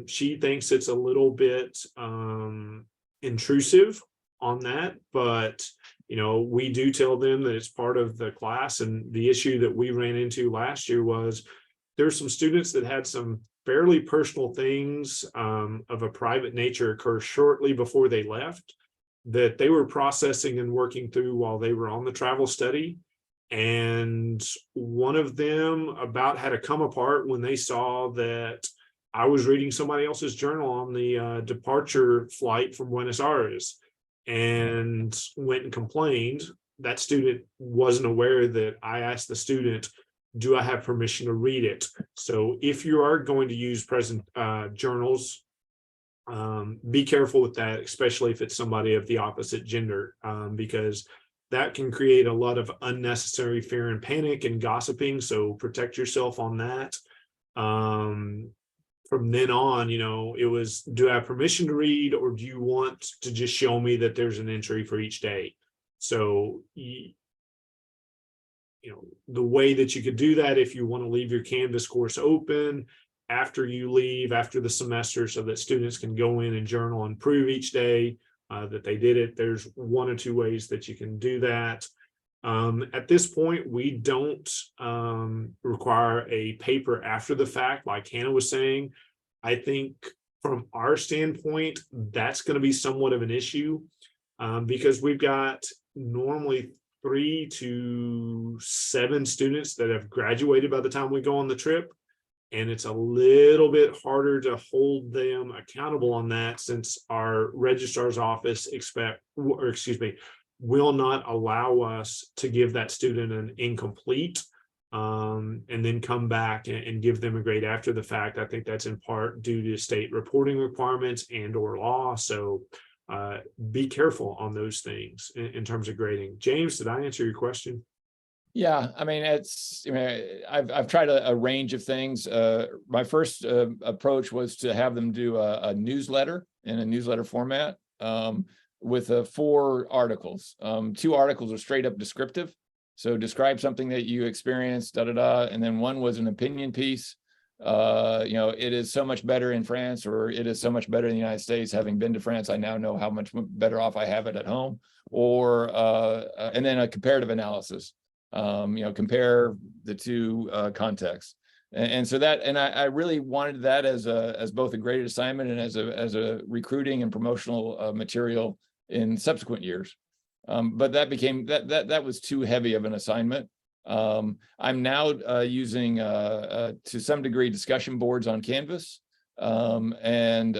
She thinks it's a little bit intrusive on that, but you know, we do tell them that it's part of the class. And the issue that we ran into last year was there's some students that had some fairly personal things of a private nature occur shortly before they left, that they were processing and working through while they were on the travel study. And one of them about had to come apart when they saw that I was reading somebody else's journal on the departure flight from Buenos Aires, and went and complained. That student wasn't aware that I asked the student, do I have permission to read it? So if you are going to use present journals, be careful with that, especially if it's somebody of the opposite gender, because that can create a lot of unnecessary fear and panic and gossiping. So protect yourself on that. From from then on, it was, do I have permission to read, or do you want to just show me that there's an entry for each day? So, the way that you could do that, if you want to leave your Canvas course open after you leave, after the semester, so that students can go in and journal and prove each day that they did it. There's one or two ways that you can do that. At this point, we don't require a paper after the fact, like Hannah was saying. I think from our standpoint, that's going to be somewhat of an issue because we've got normally 3 to 7 students that have graduated by the time we go on the trip. And it's a little bit harder to hold them accountable on that, since our registrar's office will not allow us to give that student an incomplete and then come back and give them a grade after the fact. I think that's in part due to state reporting requirements and or law. So be careful on those things in terms of grading. James, did I answer your question?
Yeah, I mean, I've tried a range of things. My first approach was to have them do a newsletter in a newsletter format with 4 articles. 2 articles are straight up descriptive. So describe something that you experienced, and then one was an opinion piece. It is so much better in France, or it is so much better in the United States. Having been to France, I now know how much better off I have it at home. And then a comparative analysis. Compare the 2 contexts. And so that, and I really wanted that as both a graded assignment and as a recruiting and promotional material in subsequent years. But that became, that was too heavy of an assignment. I'm now using to some degree discussion boards on Canvas, and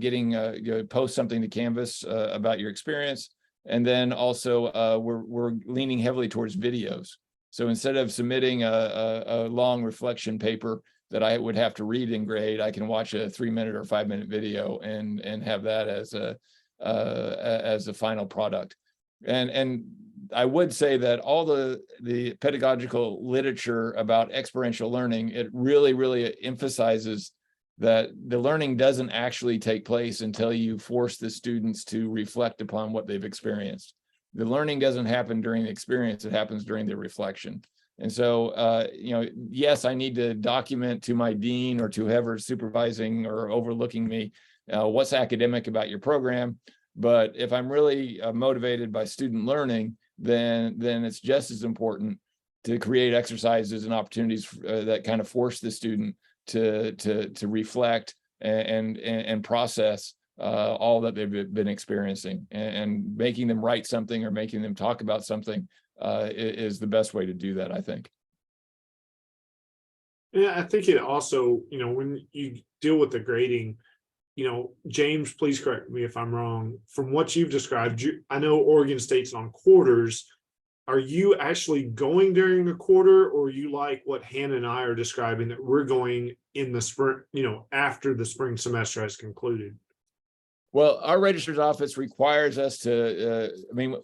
getting post something to Canvas about your experience. And then also we're leaning heavily towards videos. So instead of submitting a long reflection paper that I would have to read and grade, I can watch a 3-minute or 5-minute video and have that as a final product. And I would say that all the pedagogical literature about experiential learning, it really emphasizes that the learning doesn't actually take place until you force the students to reflect upon what they've experienced. The learning doesn't happen during the experience, it happens during the reflection. And so, yes, I need to document to my dean or to whoever's supervising or overlooking me what's academic about your program. But if I'm really motivated by student learning, then it's just as important to create exercises and opportunities that kind of force the student to reflect and process all that they've been experiencing, and making them write something or making them talk about something is the best way to do that, I think.
Yeah, I think it also, when you deal with the grading, James, please correct me if I'm wrong. From what you've described, I know Oregon State's on quarters. Are you actually going during the quarter, or are you like what Hannah and I are describing, that we're going in the spring, after the spring semester has concluded?
Well, our registrar's office requires us to,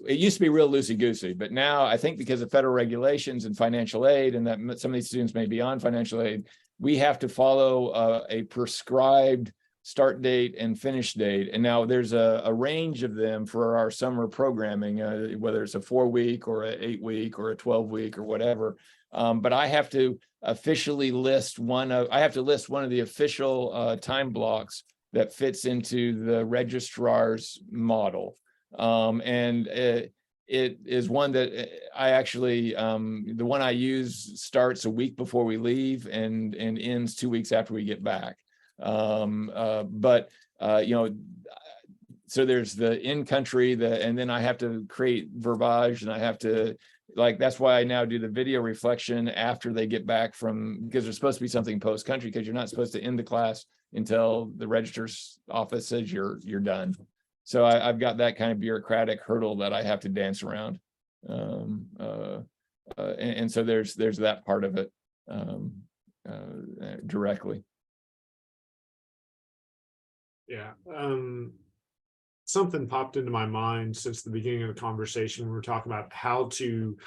it used to be real loosey-goosey, but now I think because of federal regulations and financial aid, and that some of these students may be on financial aid, we have to follow a prescribed start date and finish date. And now there's a range of them for our summer programming, whether it's a 4-week or an 8-week or a 12-week or whatever. But I have to officially list one of the official time blocks that fits into the registrar's model. And it is one that I actually, the one I use starts a week before we leave and ends 2 weeks after we get back. So there's the in-country, and then I have to create verbiage, and I have to, that's why I now do the video reflection after they get back because there's supposed to be something post-country, because you're not supposed to end the class until the registrar's office says you're done. So I've got that kind of bureaucratic hurdle that I have to dance around. And so there's that part of it directly.
Yeah. Something popped into my mind since the beginning of the conversation. We were talking about how to,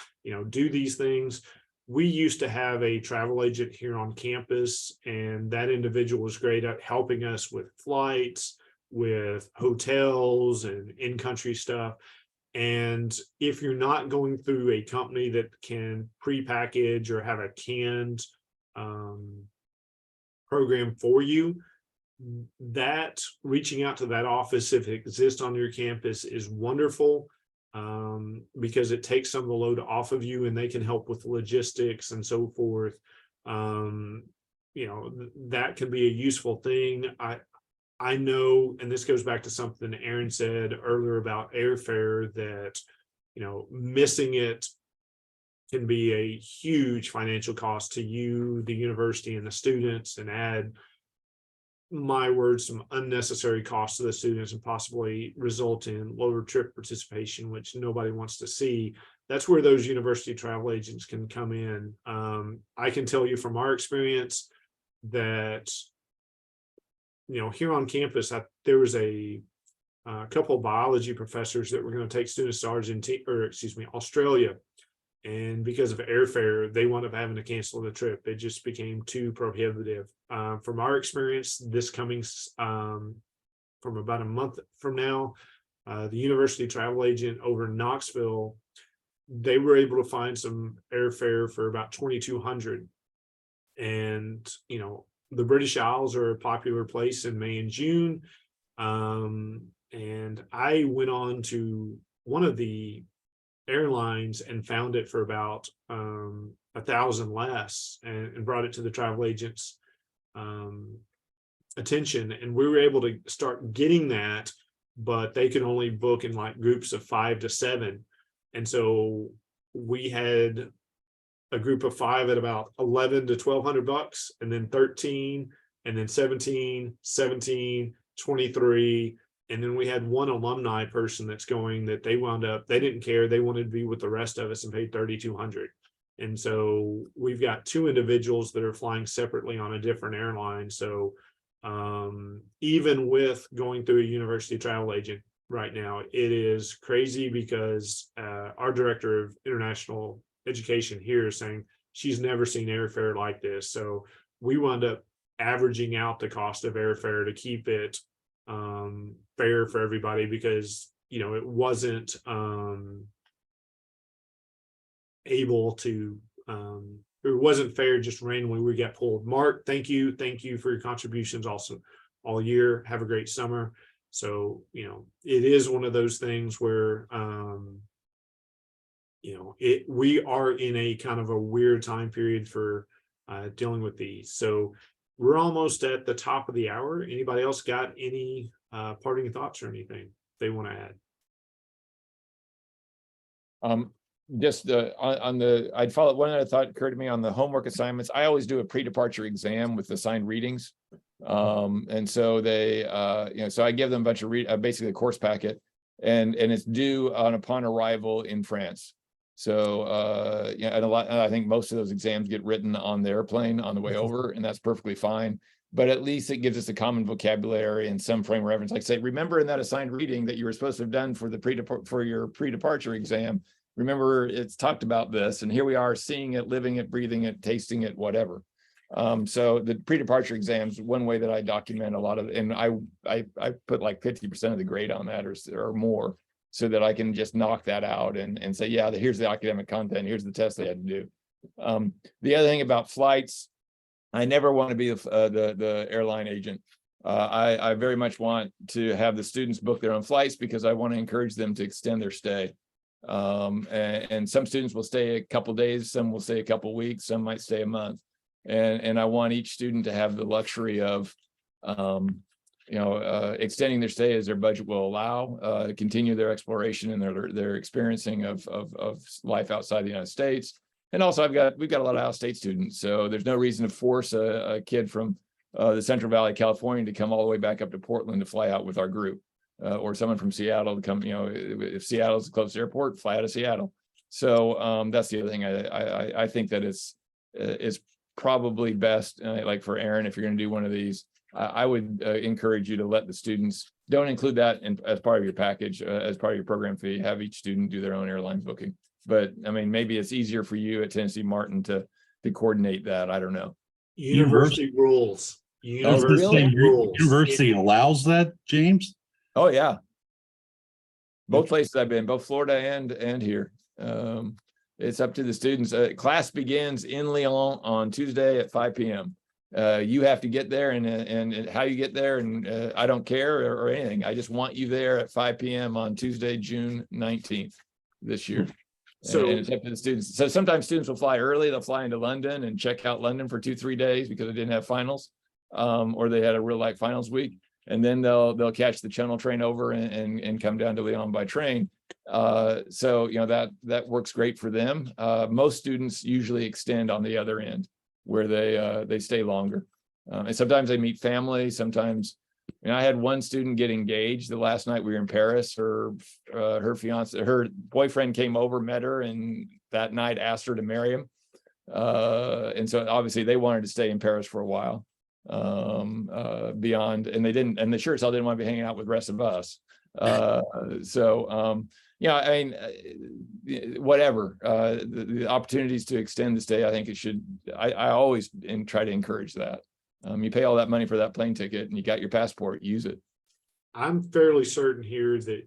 do these things. we used to have a travel agent here on campus, and that individual was great at helping us with flights, with hotels and in-country stuff. And if you're not going through a company that can pre-package or have a canned program for you, that reaching out to that office, if it exists on your campus, is wonderful, because it takes some of the load off of you, and they can help with logistics and so forth. That can be a useful thing. I know, and this goes back to something Aaron said earlier about airfare, that, missing it can be a huge financial cost to you, the university, and the students, and add, my words, some unnecessary costs to the students, and possibly result in lower trip participation, which nobody wants to see. That's where those university travel agents can come in. I can tell you from our experience that, here on campus, there was a couple of biology professors that were going to take students to Australia. And because of airfare, they wound up having to cancel the trip. It just became too prohibitive. From our experience, this coming from about a month from now, the university travel agent over in Knoxville, they were able to find some airfare for about $2,200. And, the British Isles are a popular place in May and June. And I went on to one of the airlines and found it for about $1,000 less, and brought it to the travel agent's attention, and we were able to start getting that, but they could only book in like groups of 5 to 7. And so we had a group of 5 at about $1,100 to $1,200, and then 13, and then 17, 17, 23. And then we had one alumni person that's going, that they didn't care. They wanted to be with the rest of us and paid $3,200. And so we've got 2 individuals that are flying separately on a different airline. So even with going through a university travel agent right now, it is crazy, because our director of international education here is saying she's never seen airfare like this. So we wound up averaging out the cost of airfare to keep it fair for everybody, because it wasn't able to it wasn't fair just randomly we got pulled. Mark, thank you for your contributions also all year. Have a great summer. So it is one of those things where we are in a kind of a weird time period for dealing with these. So we're almost at the top of the hour. Anybody else got any parting thoughts or anything they want to add?
I'd follow one other thought occurred to me on the homework assignments. I always do a pre-departure exam with assigned readings. And so they, so I give them a bunch of basically a course packet, and it's due upon arrival in France. So, and I think most of those exams get written on the airplane on the way over, and that's perfectly fine. But at least it gives us a common vocabulary and some frame of reference. Like say, remember in that assigned reading that you were supposed to have done for your pre-departure exam, remember it's talked about this, and here we are seeing it, living it, breathing it, tasting it, whatever. So the pre-departure exams, one way that I document a lot of, and I put like 50% of the grade on that or more, so that I can just knock that out and say, yeah, here's the academic content, here's the test they had to do. The other thing about flights, I never want to be the airline agent. I very much want to have the students book their own flights, because I want to encourage them to extend their stay. And some students will stay a couple days, some will stay a couple weeks, some might stay a month. And I want each student to have the luxury of extending their stay as their budget will allow, continue their exploration and their experiencing of life outside the United States. And also we've got a lot of out-of-state students, so there's no reason to force a kid from the Central Valley of California to come all the way back up to Portland to fly out with our group, or someone from Seattle to come. If Seattle's the closest airport, fly out of Seattle. So that's the other thing. I think that it's probably best, like for Aaron, if you're going to do one of these, I would encourage you to let the students, don't include that as part of your package, as part of your program fee. Have each student do their own airline booking. but I mean, maybe it's easier for you at Tennessee Martin to coordinate that. I don't know.
University rules.
Oh, really?
University rules.
University allows that, James?
Oh, yeah. Both places I've been, both Florida and here. It's up to the students. Class begins in Lyon on Tuesday at 5 p.m. You have to get there, and how you get there, and I don't care or anything. I just want you there at 5 p.m. on Tuesday, June 19th this year.
So
And it's up to the students. So sometimes students will fly early. They'll fly into London and check out London for 2-3 days because they didn't have finals, or they had a real life finals week. And then they'll catch the Channel train over and come down to Lyon by train. So that works great for them. Most students usually extend on the other end, where they stay longer. And sometimes they meet family. Sometimes, I had one student get engaged the last night we were in Paris. Her boyfriend came over, met her, and that night asked her to marry him. And so obviously they wanted to stay in Paris for a while. Beyond, and they didn't, and they sure as hell didn't want to be hanging out with the rest of us. Whatever, the opportunities to extend the stay, I think it should, I always try to encourage that. You pay all that money for that plane ticket and you got your passport, use it.
I'm fairly certain here that,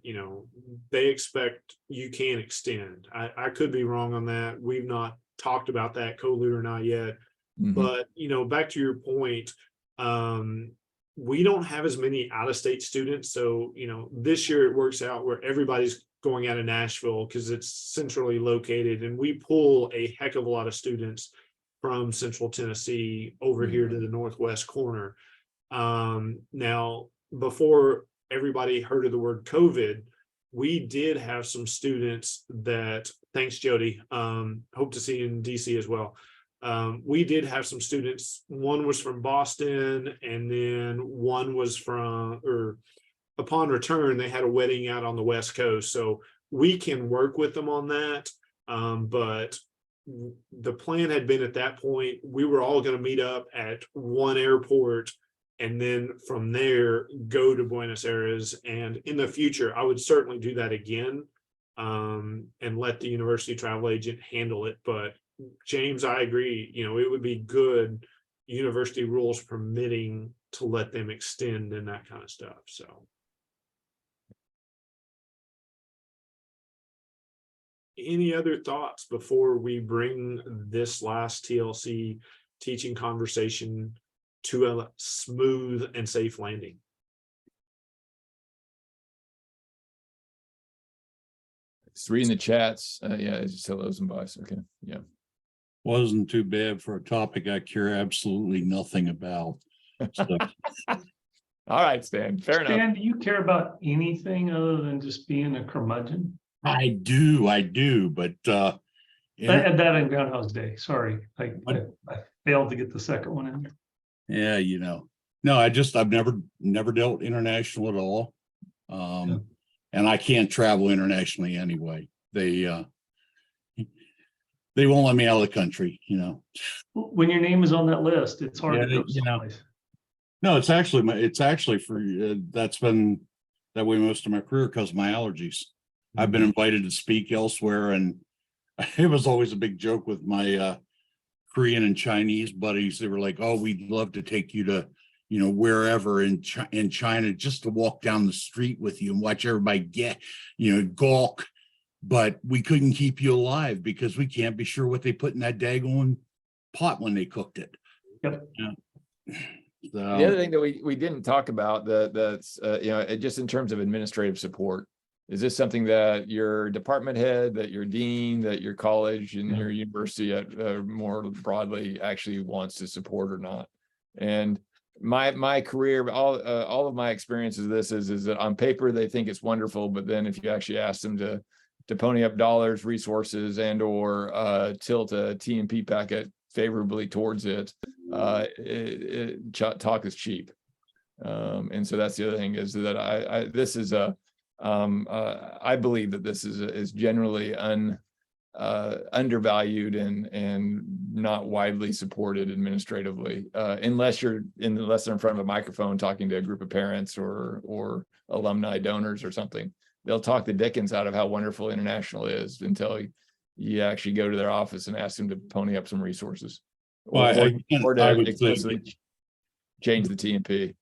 they expect you can extend. I could be wrong on that. We've not talked about that, Colu or not yet.
Mhm.
But, back to your point, we don't have as many out-of-state students. So, this year it works out where everybody's going out of Nashville because it's centrally located, and we pull a heck of a lot of students from Central Tennessee over here to the northwest corner. Now, before everybody heard of the word COVID, we did have some students that, thanks Jody, hope to see you in DC as well. We did have some students. One was from Boston, and then one was upon return, they had a wedding out on the West Coast. So we can work with them on that. But the plan had been at that point, we were all going to meet up at one airport, and then from there go to Buenos Aires. And in the future, I would certainly do that again, and let the university travel agent handle it. But James, I agree, it would be good, university rules permitting, to let them extend and that kind of stuff. So. Any other thoughts before we bring this last TLC teaching conversation to a smooth and safe landing?
Just reading the chats. It's just hellos and buys. Okay. Yeah.
Wasn't too bad for a topic I care absolutely nothing about. So,
All right, Stan. Fair enough.
Stan, do you care about anything other than just being a curmudgeon?
I do, but
I had that in Groundhog's Day. Sorry, I failed to get the second one in.
yeah, no, I've never dealt international at all. And I can't travel internationally anyway. They won't let me out of the country,
When your name is on that list, it's hard
Yeah,
to go someplace.
No, it's actually for that's been that way most of my career because of my allergies. I've been invited to speak elsewhere, and it was always a big joke with my Korean and Chinese buddies. They were like, "Oh, we'd love to take you to, wherever in China, just to walk down the street with you and watch everybody get, gawk. But we couldn't keep you alive because we can't be sure what they put in that daggone pot when they cooked it."
Yep.
Yeah. So,
The other thing that we didn't talk about that's just in terms of administrative support, is this something that your department head, that your dean, that your college and your university more broadly actually wants to support or not? And my career, all of my experiences of this is that on paper they think it's wonderful, but then if you actually ask them to pony up dollars, resources, and or tilt a T&P packet favorably towards it, talk is cheap. And so that's the other thing, is that I believe that this is generally undervalued and not widely supported administratively, unless they're in front of a microphone talking to a group of parents or alumni donors or something. They'll talk the dickens out of how wonderful international is until you actually go to their office and ask them to pony up some resources.
Well,
Or
I
to
would say,
explicitly change the TMP.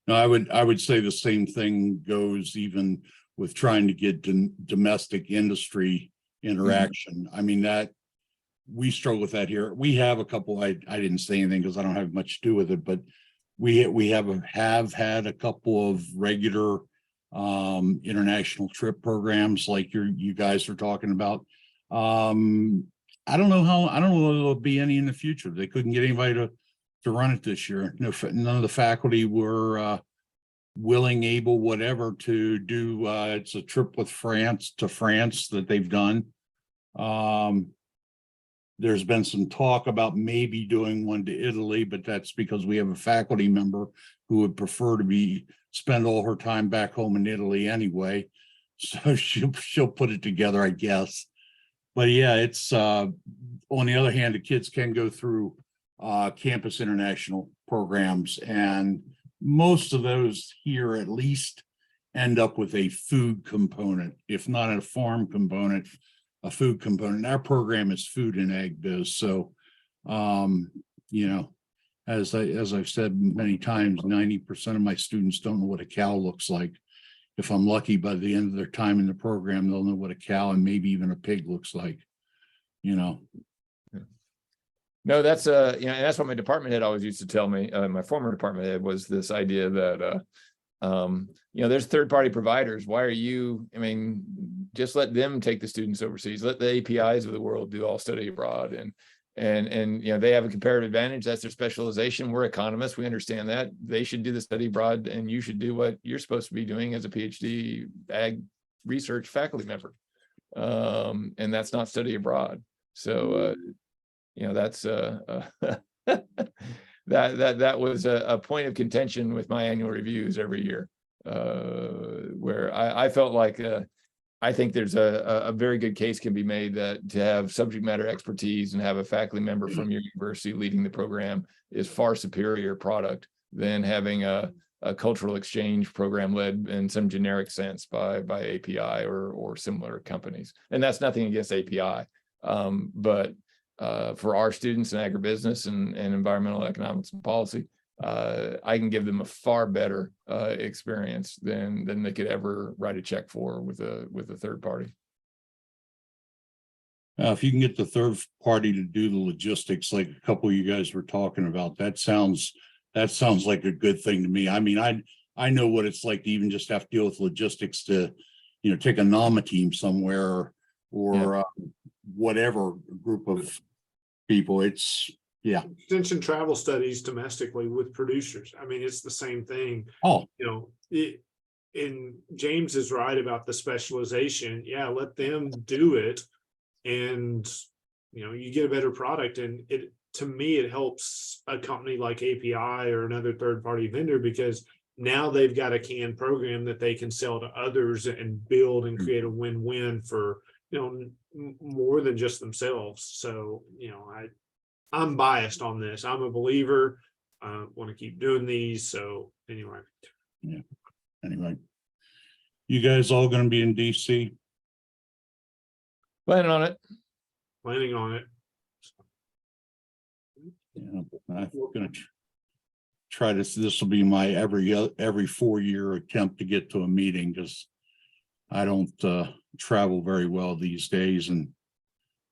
no, I would say the same thing goes even with trying to get domestic industry interaction. I mean, that we struggle with that here. We have a couple, I didn't say anything because I don't have much to do with it, but we have had a couple of regular international trip programs like you guys are talking about. I don't know if there'll be any in the future. They couldn't get anybody to run it this year. No, none of the faculty were willing, able, whatever to do. It's a trip with France that they've done. There's been some talk about maybe doing one to Italy, but that's because we have a faculty member who would prefer to spend all her time back home in Italy anyway. So she'll put it together, I guess. But yeah, it's on the other hand, the kids can go through campus international programs, and most of those here at least end up with a food component, if not a farm component, a food component. Our program is food and ag biz. So, you know, as I've said many times, 90% of my students don't know what a cow looks like. If I'm lucky, by the end of their time in the program, they'll know what a cow and maybe even a pig looks like, you know.
No, that's you know, and that's what my department head always used to tell me. My former department head was this idea that you know, there's third-party providers. Why are you? I mean, just let them take the students overseas. Let the APIs of the world do all study abroad, and you know, they have a comparative advantage. That's their specialization. We're economists. We understand that they should do the study abroad, and you should do what you're supposed to be doing as a PhD ag research faculty member. And that's not study abroad. So you know, that's that was a point of contention with my annual reviews every year, where I felt like I think there's a very good case can be made that to have subject matter expertise and have a faculty member from your university leading the program is far superior product than having a cultural exchange program led in some generic sense by API or similar companies. And that's nothing against API, but for our students in agribusiness and environmental economics and policy, I can give them a far better experience than they could ever write a check for with a third party.
If you can get the third party to do the logistics, like a couple of you guys were talking about, that sounds like a good thing to me. I mean, I know what it's like to even just have to deal with logistics to, you know, take a NAMA team somewhere or whatever group of people. It's
Extension travel studies domestically with producers. I mean, it's the same thing.
Oh,
You know, and James is right about the specialization. Yeah, let them do it, and you know, you get a better product. And it, to me, it helps a company like API or another third-party vendor, because now they've got a canned program that they can sell to others and build and create a win-win for, you know, more than just themselves. So, you know, I'm biased on this. I'm a believer. Want to keep doing these. So anyway.
yeah. Anyway, you guys all going to be in DC?
Planning on it.
Planning on it.
Yeah, I'm going to try this. This will be my every 4-year attempt to get to a meeting, because I don't travel very well these days, and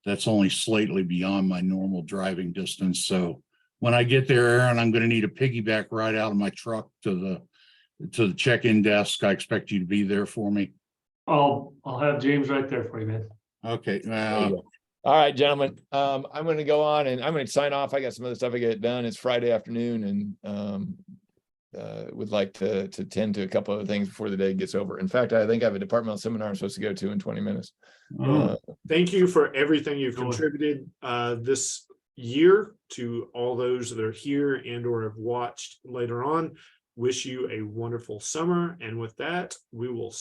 that's only slightly beyond my normal driving distance. So when I get there, Aaron, I'm going to need a piggyback ride out of my truck to the check-in desk. I expect you to be there for me.
I'll have James right there for you, man.
Okay.
All right, gentlemen. I'm going to go on and I'm going to sign off. I got some other stuff I get done. It's Friday afternoon, and would like to tend to a couple of things before the day gets over. In fact, I think I have a departmental seminar I'm supposed to go to in 20 minutes.
Thank you for everything you've
Sure.
contributed this year, to all those that are here and or have watched later on. Wish you a wonderful summer. And with that, we will